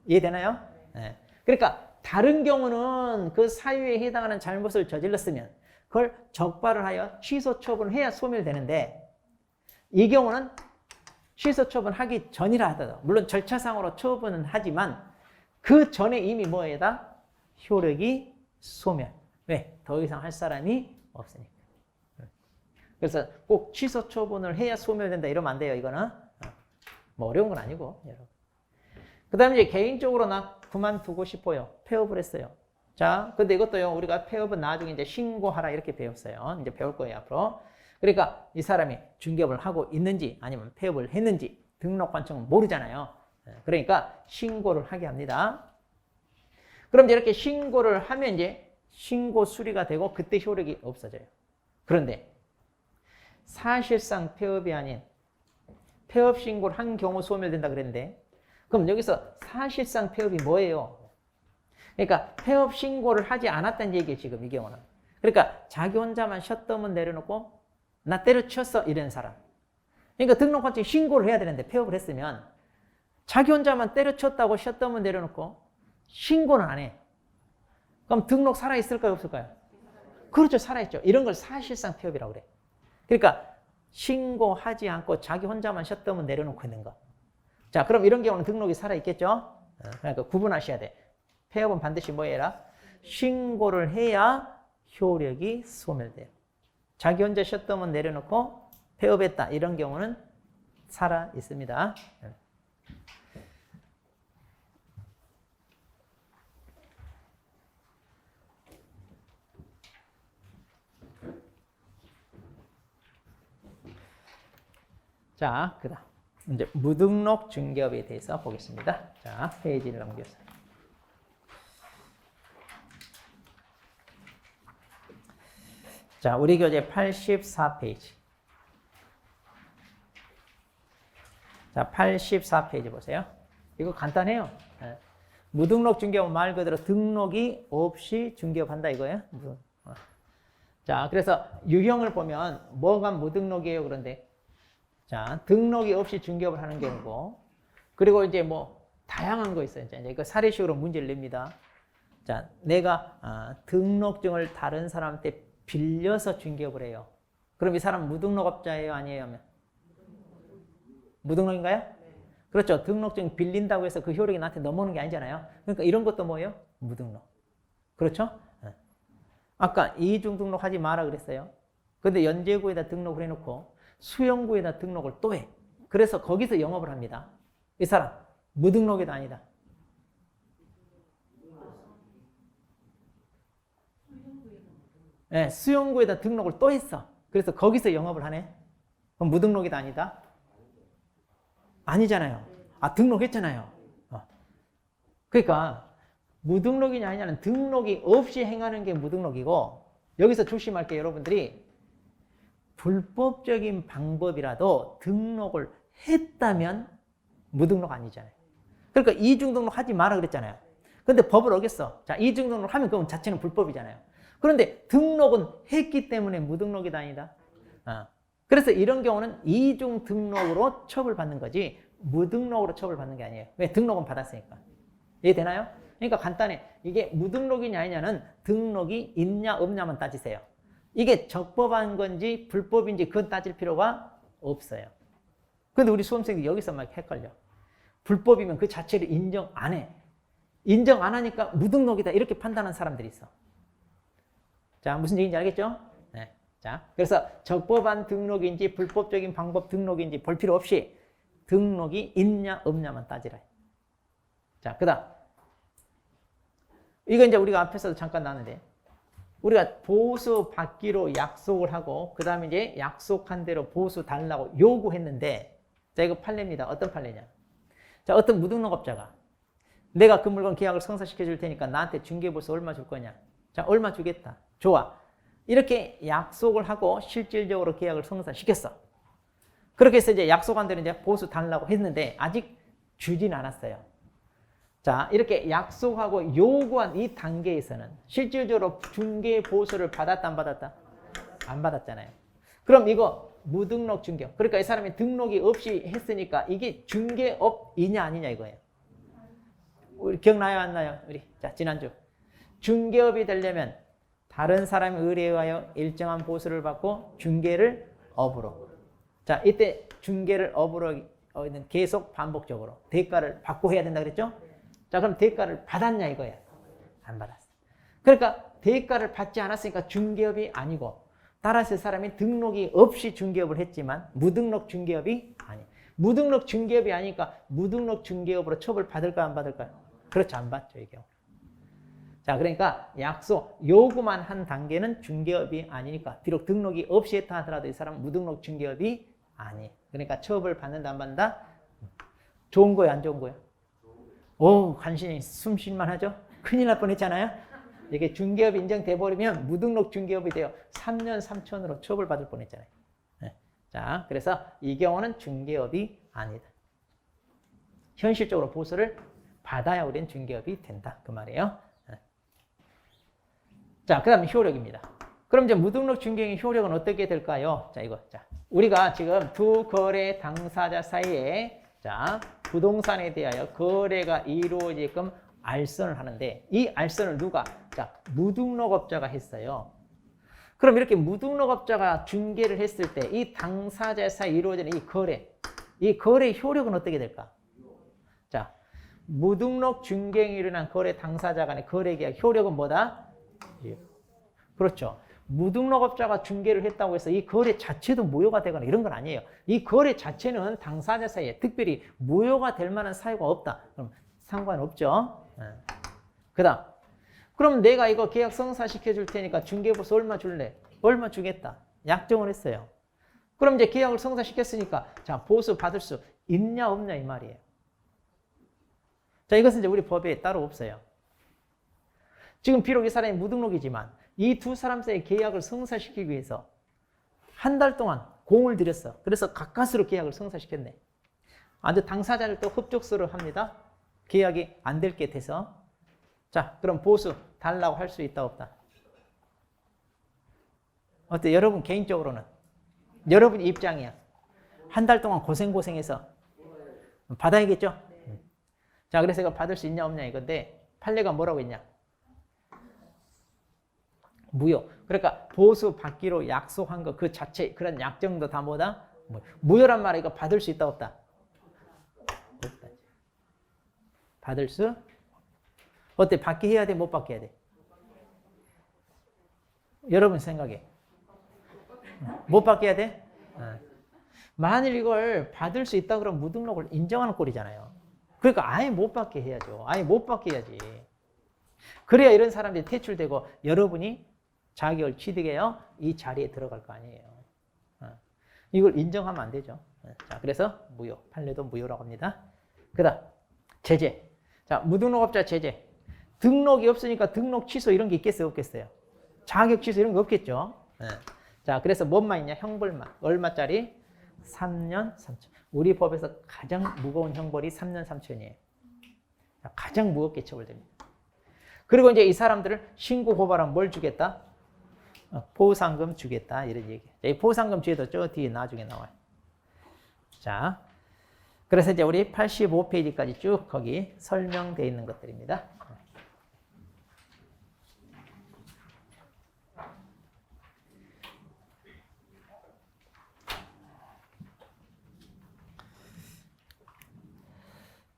이해되나요? 네. 그러니까 다른 경우는 그 사유에 해당하는 잘못을 저질렀으면 그걸 적발을 하여 취소 처분을 해야 소멸되는데 이 경우는 취소 처분하기 전이라 하더라도 물론 절차상으로 처분은 하지만 그 전에 이미 뭐에다 효력이 소멸. 왜? 더 이상 할 사람이 없으니까. 그래서 꼭 취소 처분을 해야 소멸된다 이러면 안 돼요. 이거는 뭐 어려운 건 아니고 여러분. 그다음에 이제 개인적으로 나 그만두고 싶어요. 폐업을 했어요. 자, 근데 이것도요. 우리가 폐업은 나중에 이제 신고하라 이렇게 배웠어요. 이제 배울 거예요 앞으로. 그러니까 이 사람이 중개업을 하고 있는지 아니면 폐업을 했는지 등록관청은 모르잖아요. 그러니까 신고를 하게 합니다. 그럼 이렇게 신고를 하면 이제 신고 수리가 되고 그때 효력이 없어져요. 그런데 사실상 폐업이 아닌 폐업 신고를 한 경우 소멸된다 그랬는데 그럼 여기서 사실상 폐업이 뭐예요? 그러니까 폐업 신고를 하지 않았다는 얘기예요. 지금 이 경우는. 그러니까 자기 혼자만 셧다운 내려놓고 나 때려쳤어 이런 사람. 그러니까 등록관청에 신고를 해야 되는데 폐업을 했으면 자기 혼자만 때려쳤다고 셧다운 내려놓고 신고는 안 해. 그럼 등록 살아있을까요? 없을까요? 그렇죠. 살아있죠. 이런 걸 사실상 폐업이라고 그래. 그러니까 신고하지 않고 자기 혼자만 셧다운 내려놓고 있는 거. 자, 그럼 이런 경우는 등록이 살아있겠죠? 그러니까 구분하셔야 돼. 폐업은 반드시 뭐 해라? 신고를 해야 효력이 소멸돼요. 자기 혼자 셧다운 내려놓고 폐업했다. 이런 경우는 살아있습니다. 자, 그 다음 이제 무등록 중개업에 대해서 보겠습니다. 자, 페이지를 넘겨서. 자, 우리 교재 84페이지. 자, 84페이지 보세요. 이거 간단해요. 무등록 중개업 말 그대로 등록이 없이 중개업한다 이거예요. 자, 그래서 유형을 보면 뭐가 무등록이에요? 그런데 자, 등록이 없이 중개업을 하는 경우고, 그리고 이제 뭐 다양한 거 있어요. 이제 이거 사례식으로 문제를 냅니다. 자, 내가 등록증을 다른 사람한테 빌려서 중개업을 해요. 그럼 이 사람 무등록업자예요, 아니에요? 하면 무등록인가요? 그렇죠. 등록증 빌린다고 해서 그 효력이 나한테 넘어오는 게 아니잖아요. 그러니까 이런 것도 뭐예요? 무등록. 그렇죠? 아까 이중 등록하지 마라 그랬어요. 근데 연재구에다 등록을 해놓고 수영구에다 등록을 또 해. 그래서 거기서 영업을 합니다. 이 사람 무등록이도 아니다. 네, 수영구에다 등록을 또 했어. 그래서 거기서 영업을 하네. 그럼 무등록이도 아니다. 아니잖아요. 등록했잖아요. 그러니까 무등록이냐 아니냐는 등록이 없이 행하는 게 무등록이고, 여기서 조심할 게 여러분들이 불법적인 방법이라도 등록을 했다면 무등록 아니잖아요. 그러니까 이중등록 하지 마라 그랬잖아요. 근데 법을 어겼어. 자, 이중등록 하면 그건 자체는 불법이잖아요. 그런데 등록은 했기 때문에 무등록이다 아니다. 그래서 이런 경우는 이중등록으로 처벌받는 거지 무등록으로 처벌받는 게 아니에요. 왜? 등록은 받았으니까. 이해되나요? 그러니까 간단해. 이게 무등록이냐 아니냐는 등록이 있냐 없냐만 따지세요. 이게 적법한 건지 불법인지 그건 따질 필요가 없어요. 근데 우리 수험생들이 여기서 막 헷갈려. 불법이면 그 자체를 인정 안 해. 인정 안 하니까 무등록이다 이렇게 판단하는 사람들이 있어. 자, 무슨 얘기인지 알겠죠? 네. 자, 그래서 적법한 등록인지 불법적인 방법 등록인지 볼 필요 없이 등록이 있냐 없냐만 따지라. 자, 그 다음 이거 이제 우리가 앞에서도 잠깐 나왔는데, 우리가 보수 받기로 약속을 하고 그 다음에 이제 약속한 대로 보수 달라고 요구했는데, 자, 이거 판례입니다. 어떤 판례냐? 자, 어떤 무등록업자가 내가 그 물건 계약을 성사시켜 줄 테니까 나한테 중개보수 얼마 줄 거냐? 자, 얼마 주겠다. 좋아. 이렇게 약속을 하고 실질적으로 계약을 성사시켰어. 그렇게 해서 이제 약속한 대로 이제 보수 달라고 했는데 아직 주진 않았어요. 자, 이렇게 약속하고 요구한 이 단계에서는 실질적으로 중개 보수를 받았다 안 받았다? 안 받았잖아요. 그럼 이거 무등록 중개업. 그러니까 이 사람이 등록이 없이 했으니까 이게 중개업이냐 아니냐 이거예요. 우리 기억나요 안 나요? 우리 자, 지난주 중개업이 되려면 다른 사람의 의뢰에 의하여 일정한 보수를 받고 중개를 업으로. 자, 이때 중개를 업으로 계속 반복적으로 대가를 받고 해야 된다 그랬죠? 자, 그럼 대가를 받았냐 이거야? 안 받았어. 그러니까 대가를 받지 않았으니까 중개업이 아니고, 따라서 사람이 등록이 없이 중개업을 했지만 무등록 중개업이 아니. 무등록 중개업이 아니니까 무등록 중개업으로 처벌받을까 안 받을까요? 그렇지, 안 받죠 이 경우. 자, 그러니까 약속, 요구만 한 단계는 중개업이 아니니까, 비록 등록이 없이 했다 하더라도 이 사람은 무등록 중개업이 아니. 그러니까 처벌받는다 안 받는다? 좋은 거예요, 안 좋은 거예요? 오, 간신히 숨 쉴만 하죠? 큰일 날 뻔했잖아요? 이게 중개업이 인정돼 버리면 무등록 중개업이 돼요. 3년 3천으로 처벌받을 뻔했잖아요. 네. 자, 그래서 이 경우는 중개업이 아니다. 현실적으로 보수를 받아야 우리는 중개업이 된다. 그 말이에요. 네. 자, 그 다음에 효력입니다. 그럼 이제 무등록 중개의 효력은 어떻게 될까요? 자, 이거. 자, 우리가 지금 두 거래 당사자 사이에, 자, 부동산에 대하여 거래가 이루어지게끔 알선을 하는데, 이 알선을 누가? 자, 무등록업자가 했어요. 그럼 이렇게 무등록업자가 중개를 했을 때 이 당사자 사이에 이루어지는 이 거래의 효력은 어떻게 될까? 자, 무등록 중개에 일어난 거래 당사자 간의 거래계약 효력은 뭐다? 그렇죠. 무등록업자가 중개를 했다고 해서 이 거래 자체도 무효가 되거나 이런 건 아니에요. 이 거래 자체는 당사자 사이에 특별히 무효가 될 만한 사유가 없다. 그럼 상관없죠. 그 다음, 그럼 내가 이거 계약 성사시켜 줄 테니까 중개보수 얼마 줄래? 얼마 주겠다. 약정을 했어요. 그럼 이제 계약을 성사시켰으니까, 자, 보수 받을 수 있냐 없냐 이 말이에요. 자, 이것은 이제 우리 법에 따로 없어요. 지금 비록 이 사람이 무등록이지만 이 두 사람 사이의 계약을 성사시키기 위해서 한 달 동안 공을 들였어. 그래서 가까스로 계약을 성사시켰네. 아주 당사자를 또 흡족스러워 합니다. 계약이 안 될 게 돼서. 자, 그럼 보수 달라고 할 수 있다 없다? 어때? 여러분 개인적으로는? 여러분 입장이야. 한 달 동안 고생해서 받아야겠죠? 자, 그래서 이거 받을 수 있냐 없냐 이건데, 판례가 뭐라고 했냐? 무효. 그러니까 보수 받기로 약속한 거 그 자체, 그런 약정도 다 뭐다? 무효란 말은 이거 받을 수 있다 없다? 없다. 받을 수? 어때? 받게 해야 돼? 못 받게 해야 돼? 여러분 생각에 못 받게 해야 돼? 만일 이걸 받을 수 있다 그러면 무등록을 인정하는 꼴이잖아요. 그러니까 아예 못 받게 해야죠. 아예 못 받게 해야지. 그래야 이런 사람들이 퇴출되고 여러분이 자격을 취득해요. 이 자리에 들어갈 거 아니에요. 이걸 인정하면 안 되죠. 자, 그래서 무효. 판례도 무효라고 합니다. 그 다음, 제재. 자, 무등록업자 제재. 등록이 없으니까 등록 취소 이런 게 있겠어요? 없겠어요? 자격 취소 이런 거 없겠죠? 자, 그래서 뭔만 있냐? 형벌만. 얼마짜리? 3년 3천. 우리 법에서 가장 무거운 형벌이 3년 3천이에요. 가장 무겁게 처벌됩니다. 그리고 이제 이 사람들을 신고 고발하면 뭘 주겠다? 보상금 주겠다. 이런 얘기예요. 이 보상금 주에도 저 뒤에 나중에 나와요. 자, 그래서 이제 우리 85페이지까지 쭉 거기 설명되어 있는 것들입니다.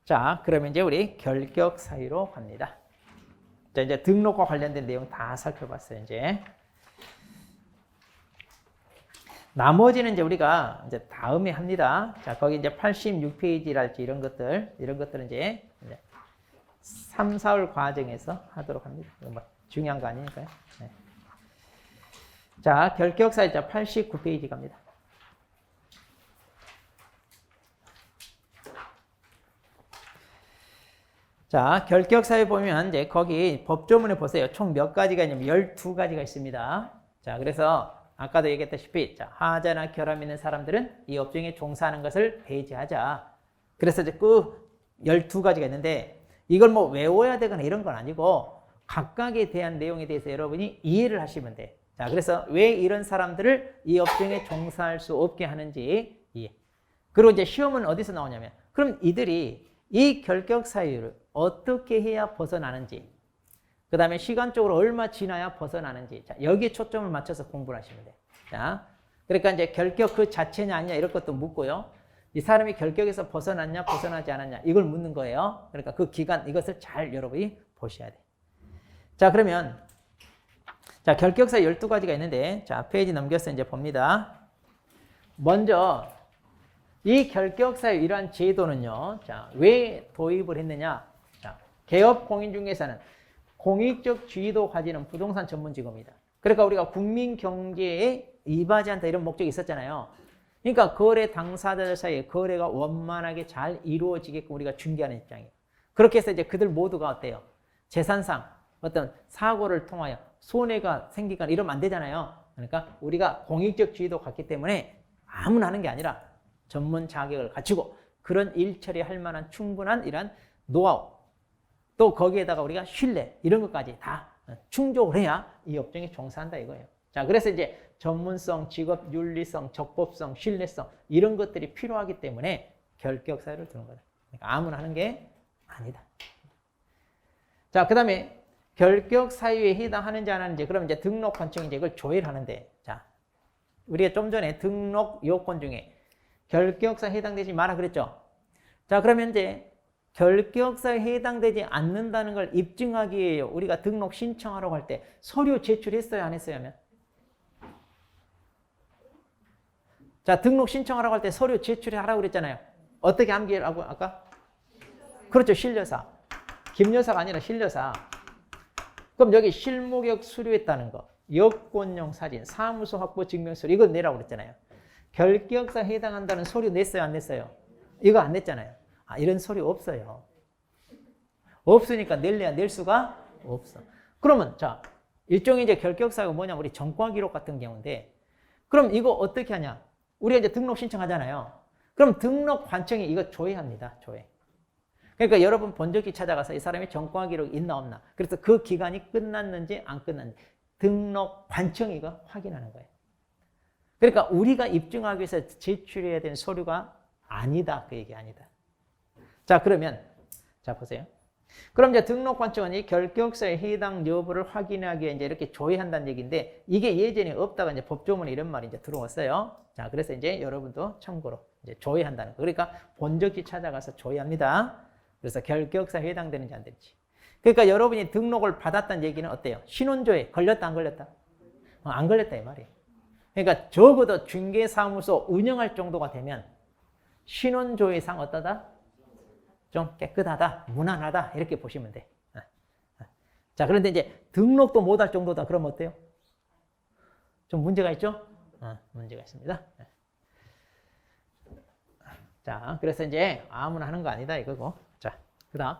자, 그러면 이제 우리 결격 사유로 갑니다. 자, 이제 등록과 관련된 내용 다 살펴봤어요, 이제. 나머지는 이제 우리가 이제 다음에 합니다. 자, 거기 이제 86페이지랄지 이런 것들은 이제 3, 4월 과정에서 하도록 합니다. 뭐 중요한 거 아니니까요. 네. 자, 결격 사유 89페이지 갑니다. 자, 결격 사유 보면 이제 거기 법조문에 보세요. 총 몇 가지가 있냐면 12가지가 있습니다. 자, 그래서 아까도 얘기했다시피, 자, 하자나 결함 있는 사람들은 이 업종에 종사하는 것을 배제하자. 그래서 이제 그 12가지가 있는데, 이걸 뭐 외워야 되거나 이런 건 아니고, 각각에 대한 내용에 대해서 여러분이 이해를 하시면 돼. 자, 그래서 왜 이런 사람들을 이 업종에 종사할 수 없게 하는지 이해. 그리고 이제 시험은 어디서 나오냐면, 그럼 이들이 이 결격 사유를 어떻게 해야 벗어나는지, 그 다음에 시간적으로 얼마 지나야 벗어나는지, 자, 여기에 초점을 맞춰서 공부를 하시면 돼요. 자, 그러니까 이제 결격 그 자체냐 아니냐 이런 것도 묻고요. 이 사람이 결격에서 벗어났냐, 벗어나지 않았냐, 이걸 묻는 거예요. 그러니까 그 기간, 이것을 잘 여러분이 보셔야 돼. 자, 그러면, 자, 결격사 12가지가 있는데, 자, 페이지 넘겨서 이제 봅니다. 먼저, 이 결격사의 이러한 제도는요, 자, 왜 도입을 했느냐? 자, 개업 공인중개사는 공익적 지위도 가지는 부동산 전문직업입니다. 그러니까 우리가 국민 경제에 이바지 않다 이런 목적이 있었잖아요. 그러니까 거래 당사자들 사이에 거래가 원만하게 잘 이루어지게끔 우리가 중개하는 입장이에요. 그렇게 해서 이제 그들 모두가 어때요? 재산상 어떤 사고를 통하여 손해가 생기거나 이러면 안 되잖아요. 그러니까 우리가 공익적 지위도 갖기 때문에 아무나 하는 게 아니라 전문 자격을 갖추고 그런 일 처리할 만한 충분한 이런 노하우 또 거기에다가 우리가 신뢰 이런 것까지 다 충족을 해야 이 업종에 종사한다 이거예요. 자, 그래서 이제 전문성, 직업 윤리성, 적법성, 신뢰성 이런 것들이 필요하기 때문에 결격 사유를 두는 거다. 그러니까 아무나 하는 게 아니다. 자, 그다음에 결격 사유에 해당하는지 안 하는지 그럼 이제 등록 관청이 이제 이걸 조회를 하는데 자, 우리가 좀 전에 등록 요건 중에 결격사에 해당되지 마라 그랬죠. 자, 그러면 이제 결격사에 해당되지 않는다는 걸 입증하기 위해 우리가 등록 신청하라고 할 때 서류 제출했어요, 안 했어요 하면? 자, 등록 신청하라고 할 때 서류 제출하라고 그랬잖아요. 어떻게 암기하라고 아까? 그렇죠, 신뢰사. 김여사가 아니라 신뢰사. 그럼 여기 실무격 수료했다는 거, 여권용 사진, 사무소 확보 증명서류 이거 내라고 그랬잖아요. 결격사에 해당한다는 서류 냈어요, 안 냈어요? 이거 안 냈잖아요. 아, 이런 서류 없어요. 없으니까 낼래야 낼 수가 없어. 그러면 자, 일종의 이제 결격사유가 뭐냐면 우리 전과 기록 같은 경우인데 그럼 이거 어떻게 하냐? 우리가 이제 등록 신청하잖아요. 그럼 등록 관청이 이거 조회합니다. 조회. 그러니까 여러분 본적기 찾아가서 이 사람이 전과 기록이 있나 없나. 그래서 그 기간이 끝났는지 안 끝났는지 등록 관청이 이거 확인하는 거예요. 그러니까 우리가 입증하기 위해서 제출해야 되는 서류가 아니다. 그 얘기 아니다. 자, 그러면 자 보세요. 그럼 이제 등록관청원이 결격사에 해당 여부를 확인하기 위해 이제 이렇게 조회한다는 얘기인데 이게 예전에 없다가 이제 법조문에 이런 말이 이제 들어왔어요. 자, 그래서 이제 여러분도 참고로 이제 조회한다는 거. 그러니까 본적지 찾아가서 조회합니다. 그래서 결격사에 해당되는지 안 되는지. 그러니까 여러분이 등록을 받았다는 얘기는 어때요? 신원조회 걸렸다 안 걸렸다? 안 걸렸다 이 말이에요. 그러니까 적어도 중개사무소 운영할 정도가 되면 신원조회상 어떠다? 좀 깨끗하다, 무난하다 이렇게 보시면 돼. 자, 그런데 이제 등록도 못할 정도다 그러면 어때요? 좀 문제가 있죠? 문제가 있습니다. 자, 그래서 이제 아무나 하는 거 아니다 이거고. 자, 그다음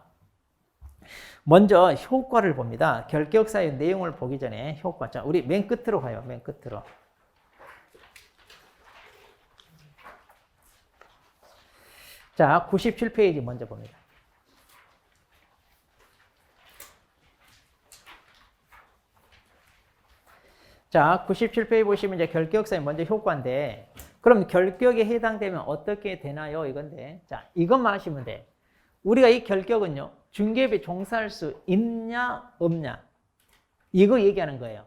먼저 효과를 봅니다. 결격사유 내용을 보기 전에 효과. 자, 우리 맨 끝으로 가요. 맨 끝으로. 자, 97페이지 먼저 봅니다. 자, 97페이지 보시면 이제 결격사유 먼저 효과인데, 그럼 결격에 해당되면 어떻게 되나요? 이건데, 자, 이것만 하시면 돼. 우리가 이 결격은요, 중개업에 종사할 수 있냐, 없냐. 이거 얘기하는 거예요.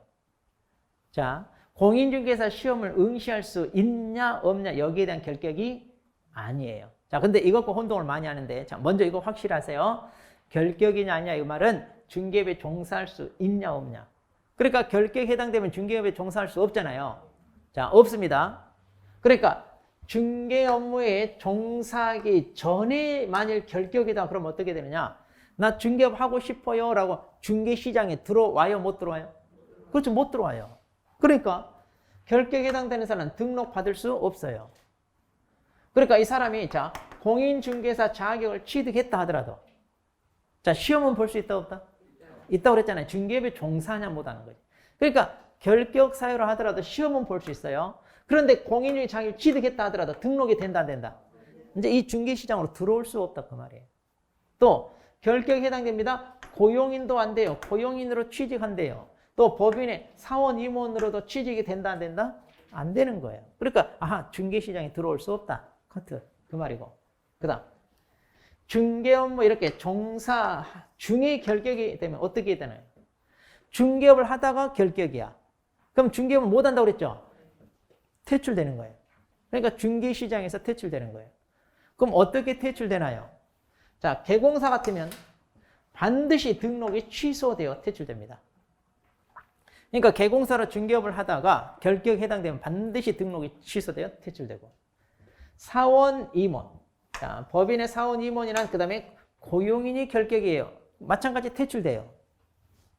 자, 공인중개사 시험을 응시할 수 있냐, 없냐. 여기에 대한 결격이 아니에요. 자, 근데 이것과 혼동을 많이 하는데, 자, 먼저 이거 확실하세요. 결격이냐, 아니냐, 이 말은 중개업에 종사할 수 있냐, 없냐. 그러니까 결격에 해당되면 중개업에 종사할 수 없잖아요. 자, 없습니다. 그러니까 중개 업무에 종사하기 전에 만일 결격이다, 그럼 어떻게 되느냐? 나 중개업 하고 싶어요 라고 중개시장에 들어와요, 못 들어와요? 그렇죠, 못 들어와요. 그러니까 결격에 해당되는 사람은 등록받을 수 없어요. 그러니까 이 사람이 자 공인중개사 자격을 취득했다 하더라도 자 시험은 볼 수 있다 없다? 있다고 그랬잖아요. 중개업에 종사하냐 못하는 거지. 그러니까 결격 사유로 하더라도 시험은 볼 수 있어요. 그런데 공인중개사 자격을 취득했다 하더라도 등록이 된다 안 된다? 이제 이 중개시장으로 들어올 수 없다 그 말이에요. 또 결격에 해당됩니다. 고용인도 안 돼요. 고용인으로 취직한대요. 또 법인의 사원 임원으로도 취직이 된다 안 된다? 안 되는 거예요. 그러니까 아하 중개시장에 들어올 수 없다. 커트 그 말이고. 그다음 중개업 뭐 이렇게 종사 중에 결격이 되면 어떻게 되나요? 중개업을 하다가 결격이야. 그럼 중개업을 못 한다고 그랬죠? 퇴출되는 거예요. 그러니까 중개시장에서 퇴출되는 거예요. 그럼 어떻게 퇴출되나요? 자, 개공사 같으면 반드시 등록이 취소되어 퇴출됩니다. 그러니까 개공사로 중개업을 하다가 결격에 해당되면 반드시 등록이 취소되어 퇴출되고, 사원 임원. 자, 법인의 사원 임원이란 그다음에 고용인이 결격이에요. 마찬가지 퇴출돼요.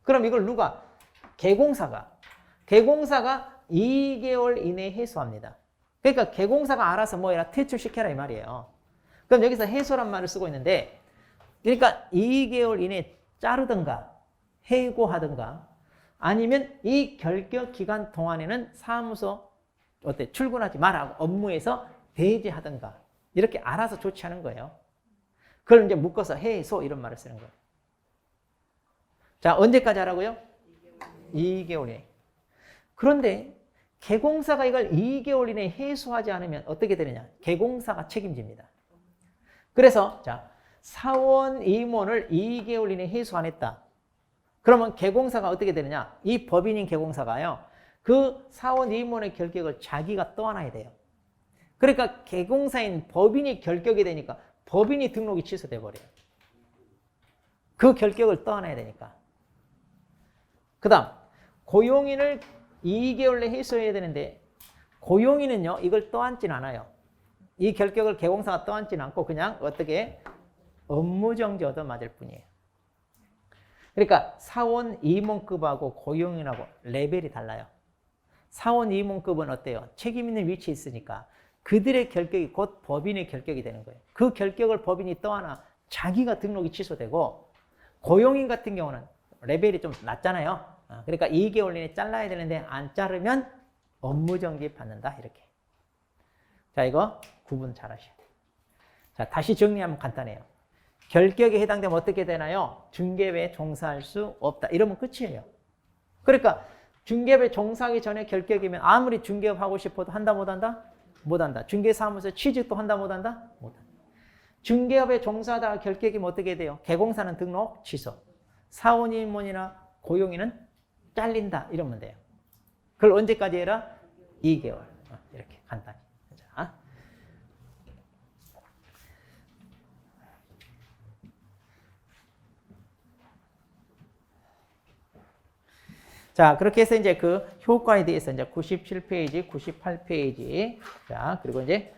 그럼 이걸 누가? 개공사가 2개월 이내에 해소합니다. 그러니까 개공사가 알아서 뭐해라? 퇴출시켜라 이 말이에요. 그럼 여기서 해소란 말을 쓰고 있는데, 그러니까 2개월 이내에 자르든가 해고하든가 아니면 이 결격 기간 동안에는 사무소 출근하지 말라고 업무에서 배제하든가 이렇게 알아서 조치하는 거예요. 그걸 이제 묶어서 해소 이런 말을 쓰는 거예요. 자, 언제까지 하라고요? 2개월 이내. 그런데 개공사가 이걸 2개월 이내에 해소하지 않으면 어떻게 되느냐? 개공사가 책임집니다. 그래서 자, 사원 임원을 2개월 이내에 해소 안 했다. 그러면 개공사가 어떻게 되느냐? 이 법인인 개공사가요, 그 사원 임원의 결격을 자기가 떠안아야 돼요. 그러니까 개공사인 법인이 결격이 되니까 법인이 등록이 취소돼 버려요. 그 결격을 떠안아야 되니까. 그 다음 고용인을 2개월 내에 해소해야 되는데, 고용인은요 이걸 떠안진 않아요. 이 결격을 개공사가 떠안진 않고 그냥 어떻게 업무정지 얻어맞을 뿐이에요. 그러니까 사원 임원급하고 고용인하고 레벨이 달라요. 사원 임원급은 어때요? 책임 있는 위치에 있으니까 그들의 결격이 곧 법인의 결격이 되는 거예요. 그 결격을 법인이 떠안아 자기가 등록이 취소되고, 고용인 같은 경우는 레벨이 좀 낮잖아요. 그러니까 2개월 이내에 잘라야 되는데 안 자르면 업무정지 받는다 이렇게. 자, 이거 구분 잘 하셔야 돼요. 자, 다시 정리하면 간단해요. 결격에 해당되면 어떻게 되나요? 중개업에 종사할 수 없다. 이러면 끝이에요. 그러니까 중개업에 종사하기 전에 결격이면 아무리 중개업 하고 싶어도 한다 못한다? 못한다. 중개사무소 취직도 한다 못한다? 못한다. 중개업에 종사하다가 결격이면 어떻게 돼요? 개공사는 등록 취소. 사원임원이나 고용인은 잘린다. 이러면 돼요. 그걸 언제까지 해라? 2개월. 이렇게 간단히. 자, 그렇게 해서 이제 그 효과에 대해서 이제 97페이지, 98페이지, 자, 그리고 이제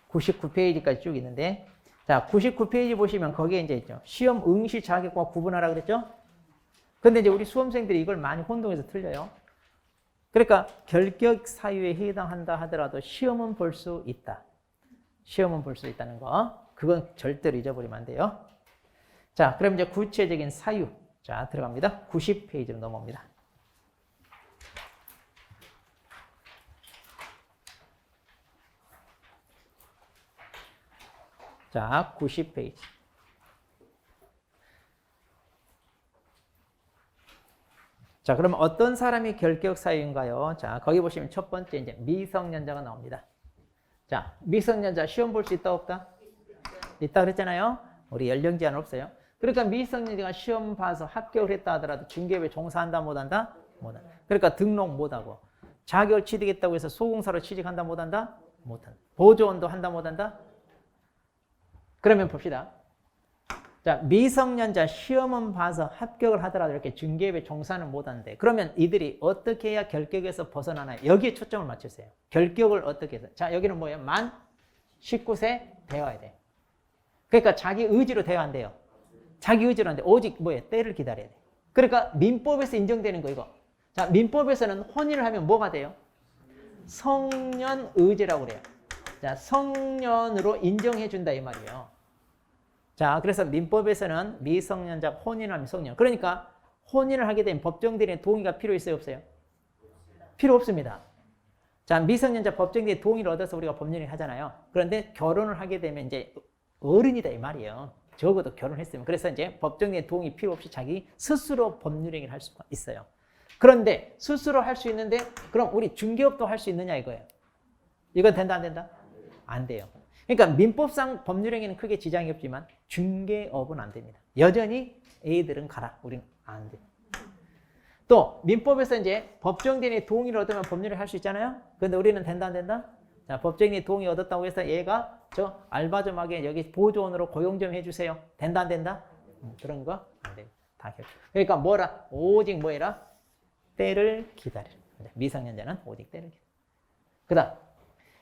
99페이지까지 쭉 있는데, 자, 99페이지 보시면 거기에 이제 있죠. 시험 응시 자격과 구분하라 그랬죠? 근데 이제 우리 수험생들이 이걸 많이 혼동해서 틀려요. 그러니까 결격 사유에 해당한다 하더라도 시험은 볼 수 있다. 시험은 볼 수 있다는 거. 그건 절대로 잊어버리면 안 돼요. 자, 그럼 이제 구체적인 사유. 자, 들어갑니다. 90페이지로 넘어옵니다. 자, 90페이지. 자, 그럼 어떤 사람이 결격 사유인가요? 자, 거기 보시면 첫 번째 이제 미성년자가 나옵니다. 자, 미성년자 시험 볼 수 있다 없다? 있다 그랬잖아요. 우리 연령 제한 없어요. 그러니까 미성년자가 시험 봐서 합격을 했다 하더라도 중개업에 종사한다 못한다? 못한다. 그러니까 등록 못하고, 자격을 취득했다고 해서 소공사로 취직한다 못한다? 못한다. 보조원도 한다 못한다? 그러면 봅시다. 자, 미성년자 시험은 봐서 합격을 하더라도 이렇게 중개업에 종사는 못하는데, 그러면 이들이 어떻게 해야 결격에서 벗어나나요? 여기에 초점을 맞추세요. 결격을 어떻게 해서. 자, 여기는 뭐예요? 만 19세 되어야 돼. 그러니까 자기 의지로 되어야 안 돼요. 자기 의지로 안 돼. 오직 뭐예요? 때를 기다려야 돼. 그러니까 민법에서 인정되는 거 이거. 자, 민법에서는 혼인을 하면 뭐가 돼요? 성년 의제라고 그래요. 자, 성년으로 인정해 준다 이 말이에요. 자, 그래서 민법에서는 미성년자 혼인하면 성년. 그러니까 혼인을 하게 되면 법정대리인의 동의가 필요 있어요, 없어요? 필요 없습니다. 자, 미성년자 법정대리인의 동의를 얻어서 우리가 법률을 하잖아요. 그런데 결혼을 하게 되면 이제 어른이다 이 말이에요. 적어도 결혼했으면. 그래서 이제 법정대리인의 동의 필요 없이 자기 스스로 법률행위를 할 수가 있어요. 그런데 스스로 할 수 있는데 그럼 우리 중개업도 할 수 있느냐 이거예요. 이건 된다 안 된다? 안 돼요. 그러니까 민법상 법률행위는 크게 지장이 없지만 중개업은 안 됩니다. 여전히 애들은 가라. 우리는 안 돼. 또 민법에서 이제 법정대리인의 동의를 얻으면 법률을 할 수 있잖아요. 그런데 우리는 된다 안 된다? 자, 법정인이 동의 얻었다고 해서 얘가 저 알바 좀 하게 여기 보조원으로 고용 좀 해주세요. 된다 안 된다? 그런 거 안 돼. 다 결정. 그러니까 뭐라? 오직 뭐해라? 때를 기다리라. 미성년자는 오직 때를 기다리라. 그 다음.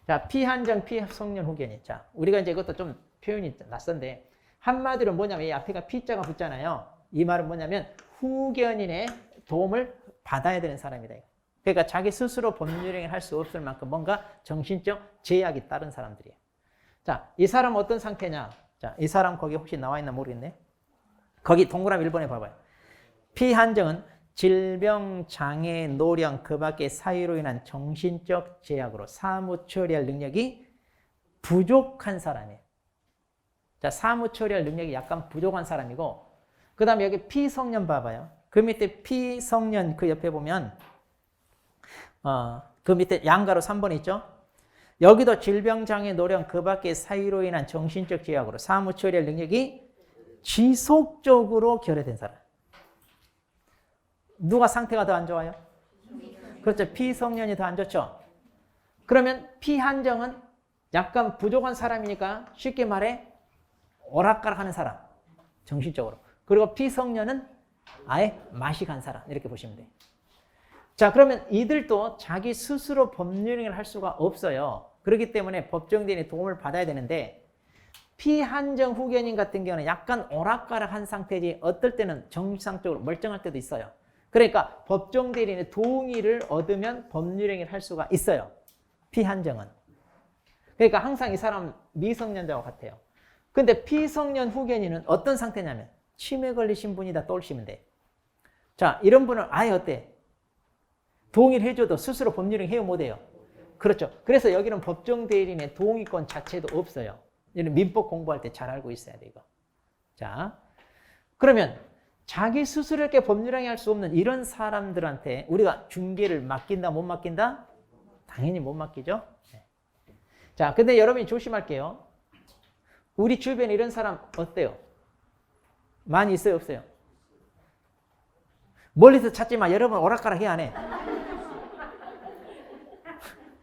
자, 피한정, 피성년 후견인. 자, 우리가 이제 이것도 좀 표현이 낯선데 한마디로 뭐냐면 이 앞에가 피자가 붙잖아요. 이 말은 뭐냐면 후견인의 도움을 받아야 되는 사람이다. 그러니까 자기 스스로 법률행위를 할 수 없을 만큼 뭔가 정신적 제약이 따른 사람들이에요. 자, 이 사람 어떤 상태냐? 자, 이 사람 거기 혹시 나와 있나 모르겠네. 거기 동그라미 1번에 봐봐요. 피한정은 질병, 장애, 노령, 그 밖의 사유로 인한 정신적 제약으로 사무 처리할 능력이 부족한 사람이에요. 자, 사무 처리할 능력이 약간 부족한 사람이고, 그 다음에 여기 피성년 봐봐요. 그 밑에 피성년 그 옆에 보면, 그 밑에 양가로 3번 있죠? 여기도 질병, 장애, 노령, 그 밖의 사유로 인한 정신적 제약으로 사무 처리할 능력이 지속적으로 결여된 사람. 누가 상태가 더 안 좋아요? 그렇죠. 피성년이 더 안 좋죠. 그러면 피한정은 약간 부족한 사람이니까 쉽게 말해 오락가락하는 사람. 정신적으로. 그리고 피성년은 아예 맛이 간 사람. 이렇게 보시면 돼요. 자, 그러면 이들도 자기 스스로 법률행위를 할 수가 없어요. 그렇기 때문에 법정대리인의 도움을 받아야 되는데 피한정 후견인 같은 경우는 약간 오락가락한 상태지 어떨 때는 정상적으로 멀쩡할 때도 있어요. 그러니까 법정대리인의 동의를 얻으면 법률행위를 할 수가 있어요. 피한정은. 그러니까 항상 이 사람 미성년자와 같아요. 근데 피성년 후견인은 어떤 상태냐면 치매 걸리신 분이다 떠올리시면 돼. 자, 이런 분은 아예 어때? 동의를 해줘도 스스로 법률행위 해요 못해요? 그렇죠. 그래서 여기는 법정대리인의 동의권 자체도 없어요. 이는 민법 공부할 때 잘 알고 있어야 돼 이거. 자, 그러면 자기 스스로 이렇게 법률행위 할 수 없는 이런 사람들한테 우리가 중개를 맡긴다 못 맡긴다? 당연히 못 맡기죠. 네. 자, 근데 여러분이 조심할게요. 우리 주변에 이런 사람 어때요? 많이 있어요 없어요? 멀리서 찾지만 여러분 오락가락 해 안 해?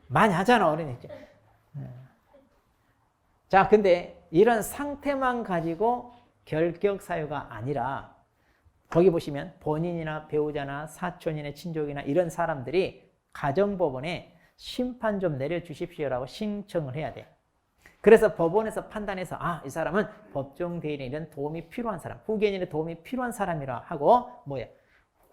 많이 하잖아 어린이. 자, 근데 이런 상태만 가지고 결격 사유가 아니라 거기 보시면 본인이나 배우자나 사촌이나 친족이나 이런 사람들이 가정법원에 심판 좀 내려주십시오라고 신청을 해야 돼. 그래서 법원에서 판단해서 이 사람은 법정대리인의 도움이 필요한 사람, 후견인의 도움이 필요한 사람이라 하고 뭐예요?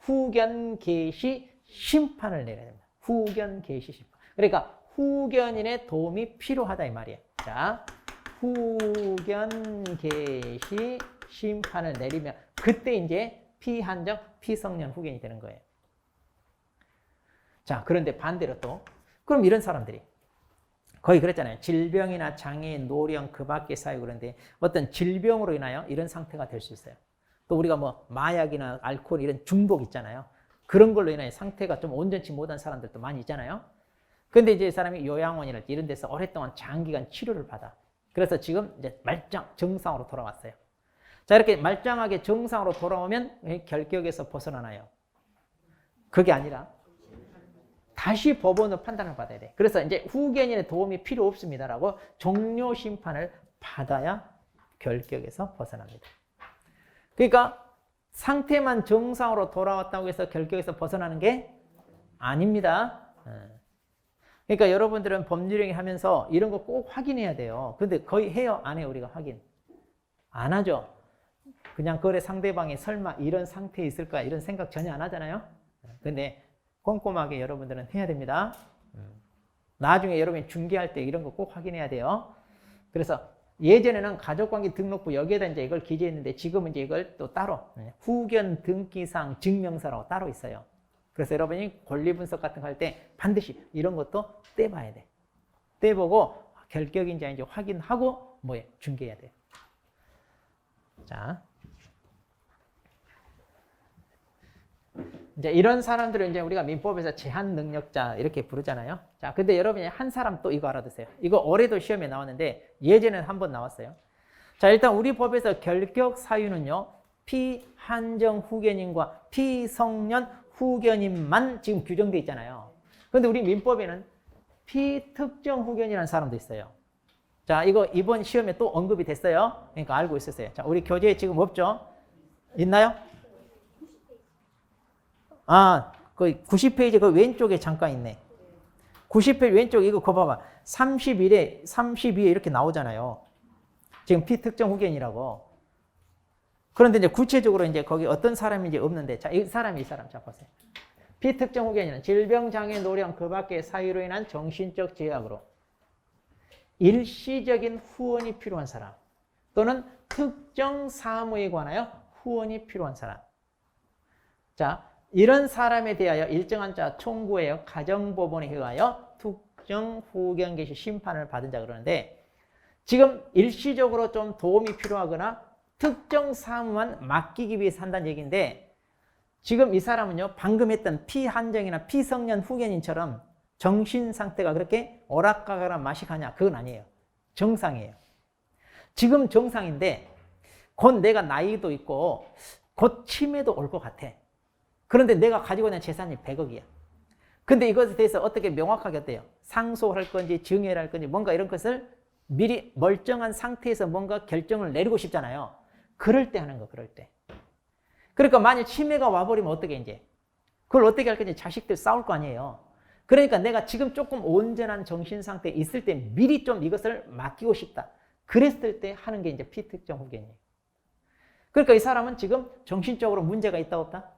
후견 개시 심판을 내려야 됩니다. 후견 개시 심판. 그러니까 후견인의 도움이 필요하다 이 말이에요. 자, 후견 개시 심판을 내리면 그때 이제 피한정, 피성년 후견이 되는 거예요. 자, 그런데 반대로 또 그럼 이런 사람들이 거의 그랬잖아요. 질병이나 장애, 노령, 그 밖의 사유 그런데 어떤 질병으로 인하여 이런 상태가 될 수 있어요. 또 우리가 뭐 마약이나 알코올 이런 중독 있잖아요. 그런 걸로 인하여 상태가 좀 온전치 못한 사람들도 많이 있잖아요. 근데 이제 이 사람이 요양원이나 이런 데서 오랫동안 장기간 치료를 받아. 그래서 지금 이제 말짱 정상으로 돌아왔어요. 자, 이렇게 말짱하게 정상으로 돌아오면 결격에서 벗어나나요? 그게 아니라 다시 법원으로 판단을 받아야 돼. 그래서 이제 후견인의 도움이 필요 없습니다라고 종료 심판을 받아야 결격에서 벗어납니다. 그러니까 상태만 정상으로 돌아왔다고 해서 결격에서 벗어나는 게 아닙니다. 그러니까 여러분들은 법률행위 하면서 이런 거 꼭 확인해야 돼요. 근데 거의 해요? 안 해요? 우리가 확인? 안 하죠. 그냥 거래 상대방이 설마 이런 상태에 있을까 이런 생각 전혀 안 하잖아요. 근데 꼼꼼하게 여러분들은 해야 됩니다. 나중에 여러분이 중개할 때 이런 거 꼭 확인해야 돼요. 그래서 예전에는 가족관계 등록부 여기에다 이제 이걸 기재했는데 지금은 이제 이걸 또 따로 후견 등기상 증명서라고 따로 있어요. 그래서 여러분이 권리분석 같은 거 할 때 반드시 이런 것도 떼봐야 돼. 떼보고 결격인지 아닌지 확인하고 뭐에 중개해야 돼. 자, 이제 이런 사람들을 이제 우리가 민법에서 제한 능력자 이렇게 부르잖아요. 자, 근데 여러분이 한 사람 또 이거 알아두세요. 이거 올해도 시험에 나왔는데 예전에는 한번 나왔어요. 자, 일단 우리 법에서 결격 사유는요, 피한정 후견인과 피성년 후견인만 지금 규정돼 있잖아요. 근데 우리 민법에는 피특정 후견이라는 사람도 있어요. 자, 이거 이번 시험에 또 언급이 됐어요. 그러니까 알고 있었어요. 자, 우리 교재에 지금 없죠? 있나요? 아, 그 90페이지 그 왼쪽에 잠깐 있네. 90페이지 왼쪽 이거 그거 봐봐. 32에 이렇게 나오잖아요. 지금 피특정 후견이라고. 그런데 이제 구체적으로 이제 거기 어떤 사람인지 없는데, 자, 이 사람. 자, 보세요. 피특정 후견이는 질병, 장애, 노령, 그 밖의 사유로 인한 정신적 제약으로 일시적인 후원이 필요한 사람 또는 특정 사무에 관하여 후원이 필요한 사람. 자, 이런 사람에 대하여 일정한 자 총구하여 가정법원에 의하여 특정 후견 개시 심판을 받은 자 그러는데 지금 일시적으로 좀 도움이 필요하거나 특정 사무만 맡기기 위해서 한다는 얘기인데 지금 이 사람은요 방금 했던 피한정이나 피성년 후견인처럼 정신 상태가 그렇게 오락가거나 마식하냐 그건 아니에요. 정상이에요. 지금 정상인데 곧 내가 나이도 있고 곧 치매도 올 것 같아. 그런데 내가 가지고 있는 재산이 100억이야. 근데 이것에 대해서 어떻게 명확하게 어때요? 상소할 건지 증여를 할 건지 뭔가 이런 것을 미리 멀쩡한 상태에서 뭔가 결정을 내리고 싶잖아요. 그럴 때 하는 거, 그럴 때. 그러니까 만약 치매가 와버리면 어떻게 이제? 그걸 어떻게 할 건지 자식들 싸울 거 아니에요. 그러니까 내가 지금 조금 온전한 정신 상태에 있을 때 미리 좀 이것을 맡기고 싶다. 그랬을 때 하는 게 이제 피특정 후견이에요. 그러니까 이 사람은 지금 정신적으로 문제가 있다, 없다?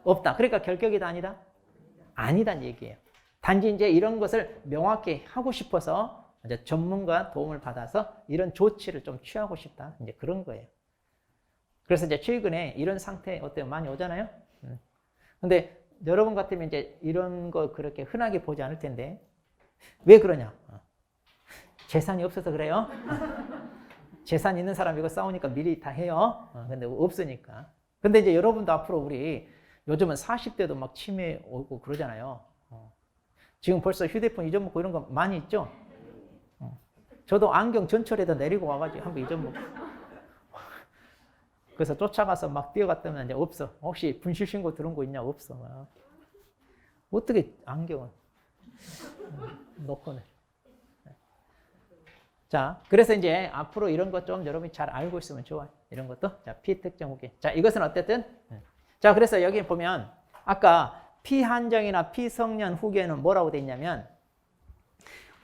없다. 그러니까 결격이다, 아니다? 아니다는 얘기예요. 단지 이제 이런 것을 명확히 하고 싶어서 이제 전문가 도움을 받아서 이런 조치를 좀 취하고 싶다. 이제 그런 거예요. 그래서 이제 최근에 이런 상태 어때요? 많이 오잖아요? 근데 여러분 같으면 이제 이런 거 그렇게 흔하게 보지 않을 텐데 왜 그러냐? 재산이 없어서 그래요. 재산 있는 사람 이거 싸우니까 미리 다 해요. 근데 없으니까. 근데 이제 여러분도 앞으로 우리 요즘은 40대도 막 치매 오고 그러잖아요. 지금 벌써 휴대폰 잊어먹고 이런 거 많이 있죠? 저도 안경 전철에다 내리고 와가지고 한번 잊어먹고. 그래서 쫓아가서 막 뛰어갔더니 이제 없어. 혹시 분실신고 들은 거 있냐? 없어. 어떻게 안경을 놓고는. 자, 그래서 이제 앞으로 이런 것 좀 여러분이 잘 알고 있으면 좋아요. 이런 것도. 자, 피특정 후견. 자, 이것은 어쨌든. 자, 그래서 여기 보면 아까 피한정이나 피성년 후견은 뭐라고 돼 있냐면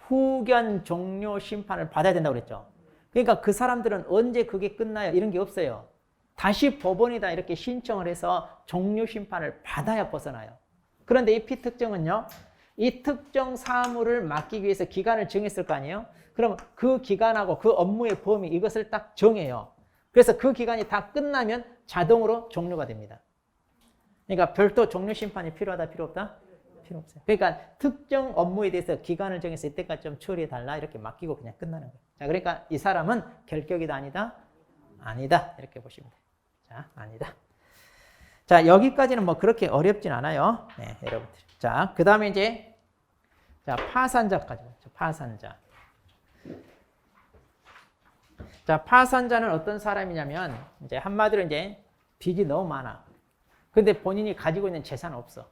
후견 종료 심판을 받아야 된다고 그랬죠. 그러니까 그 사람들은 언제 그게 끝나요? 이런 게 없어요. 다시 법원에다 이렇게 신청을 해서 종료 심판을 받아야 벗어나요. 그런데 이 피특정은요. 이 특정 사무를 맡기기 위해서 기간을 정했을 거 아니에요? 그럼 그 기간하고 그 업무의 범위 이것을 딱 정해요. 그래서 그 기간이 다 끝나면 자동으로 종료가 됩니다. 그러니까 별도 종료 심판이 필요하다, 필요 없다? 필요 없어요. 그러니까 특정 업무에 대해서 기간을 정해서 이때까지 좀 처리해달라 이렇게 맡기고 그냥 끝나는 거예요. 자, 그러니까 이 사람은 결격이다, 아니다? 아니다. 이렇게 보시면 돼요. 자, 아니다. 자, 여기까지는 뭐 그렇게 어렵진 않아요. 네, 여러분들. 자, 그 다음에 이제, 자, 파산자까지. 파산자. 자, 파산자는 어떤 사람이냐면, 이제 한마디로 이제 빚이 너무 많아. 근데 본인이 가지고 있는 재산은 없어.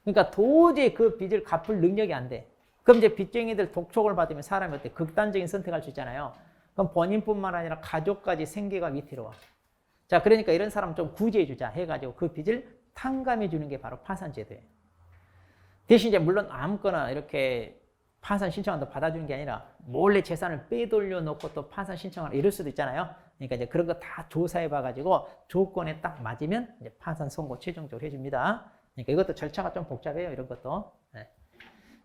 그러니까 도저히 그 빚을 갚을 능력이 안 돼. 그럼 이제 빚쟁이들 독촉을 받으면 사람이 어때? 극단적인 선택할 수 있잖아요. 그럼 본인뿐만 아니라 가족까지 생계가 위태로워. 자, 그러니까 이런 사람 좀 구제해주자 해가지고 그 빚을 탕감해 주는 게 바로 파산제도예요. 대신 이제 물론 아무거나 이렇게 파산 신청한다고 받아주는 게 아니라 몰래 재산을 빼돌려 놓고 또 파산 신청하라 이럴 수도 있잖아요. 그러니까 이제 그런 거 다 조사해 봐가지고 조건에 딱 맞으면 이제 파산 선고 최종적으로 해줍니다. 그러니까 이것도 절차가 좀 복잡해요. 이런 것도. 네.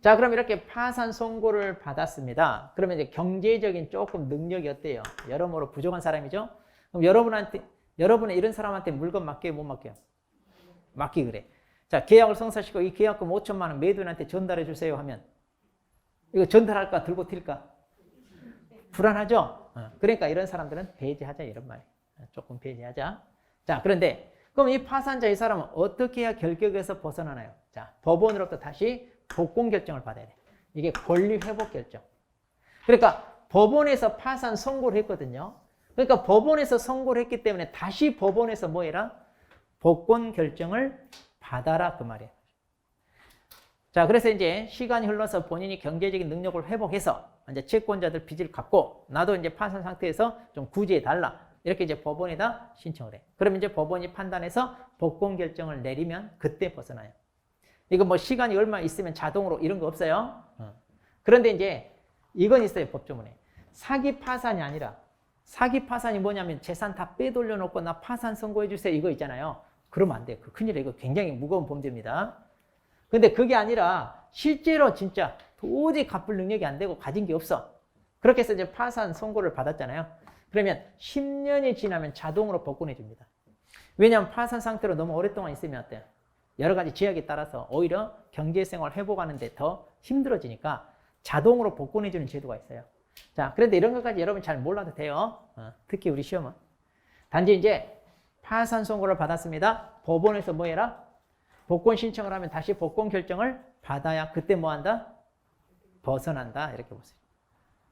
자, 그럼 이렇게 파산 선고를 받았습니다. 그러면 이제 경제적인 조금 능력이 어때요? 여러모로 부족한 사람이죠? 그럼 여러분은 이런 사람한테 물건 맡겨요? 못 맡겨요? 맡기 그래. 자, 계약을 성사시키고 이 계약금 5천만 원 매도인한테 전달해 주세요 하면 이거 전달할까 들고 튈까? 불안하죠? 그러니까 이런 사람들은 배제하자 이런 말이에요. 조금 배제하자. 자, 그런데 그럼 이 파산자 이 사람은 어떻게 해야 결격에서 벗어나나요? 자, 법원으로부터 다시 복권 결정을 받아야 돼. 이게 권리 회복 결정. 그러니까 법원에서 파산 선고를 했거든요. 그러니까 법원에서 선고를 했기 때문에 다시 법원에서 뭐 해라? 복권 결정을 받아라 그 말이에요. 자, 그래서 이제 시간이 흘러서 본인이 경제적인 능력을 회복해서 이제 채권자들 빚을 갚고 나도 이제 파산 상태에서 좀 구제해 달라. 이렇게 이제 법원에다 신청을 해. 그럼 이제 법원이 판단해서 복권 결정을 내리면 그때 벗어나요. 이거 뭐 시간이 얼마 있으면 자동으로 이런 거 없어요. 그런데 이제 이건 있어요, 법조문에. 사기 파산이 아니라, 사기 파산이 뭐냐면 재산 다 빼돌려 놓고 나 파산 선고해 주세요. 이거 있잖아요. 그러면 안 돼. 그 큰일이에요. 이거 굉장히 무거운 범죄입니다. 근데 그게 아니라 실제로 진짜 도저히 갚을 능력이 안 되고 가진 게 없어. 그렇게 해서 이제 파산 선고를 받았잖아요. 그러면 10년이 지나면 자동으로 복권해 줍니다. 왜냐하면 파산 상태로 너무 오랫동안 있으면 어때요? 여러 가지 제약에 따라서 오히려 경제생활 회복하는데 더 힘들어지니까 자동으로 복권해 주는 제도가 있어요. 자, 그런데 이런 것까지 여러분 잘 몰라도 돼요. 특히 우리 시험은. 단지 이제 파산 선고를 받았습니다. 법원에서 뭐 해라? 복권 신청을 하면 다시 복권 결정을 받아야 그때 뭐 한다? 벗어난다. 이렇게 보세요.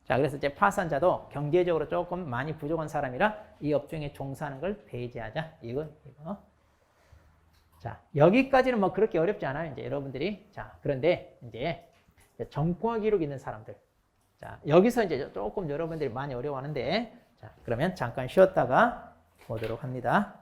자, 그래서 이제 파산자도 경제적으로 조금 많이 부족한 사람이라 이 업종에 종사하는 걸 배제하자. 이거. 자, 여기까지는 뭐 그렇게 어렵지 않아요. 이제 여러분들이. 자, 그런데 이제 전과 기록 있는 사람들. 자, 여기서 이제 조금 여러분들이 많이 어려워하는데. 자, 그러면 잠깐 쉬었다가 보도록 합니다.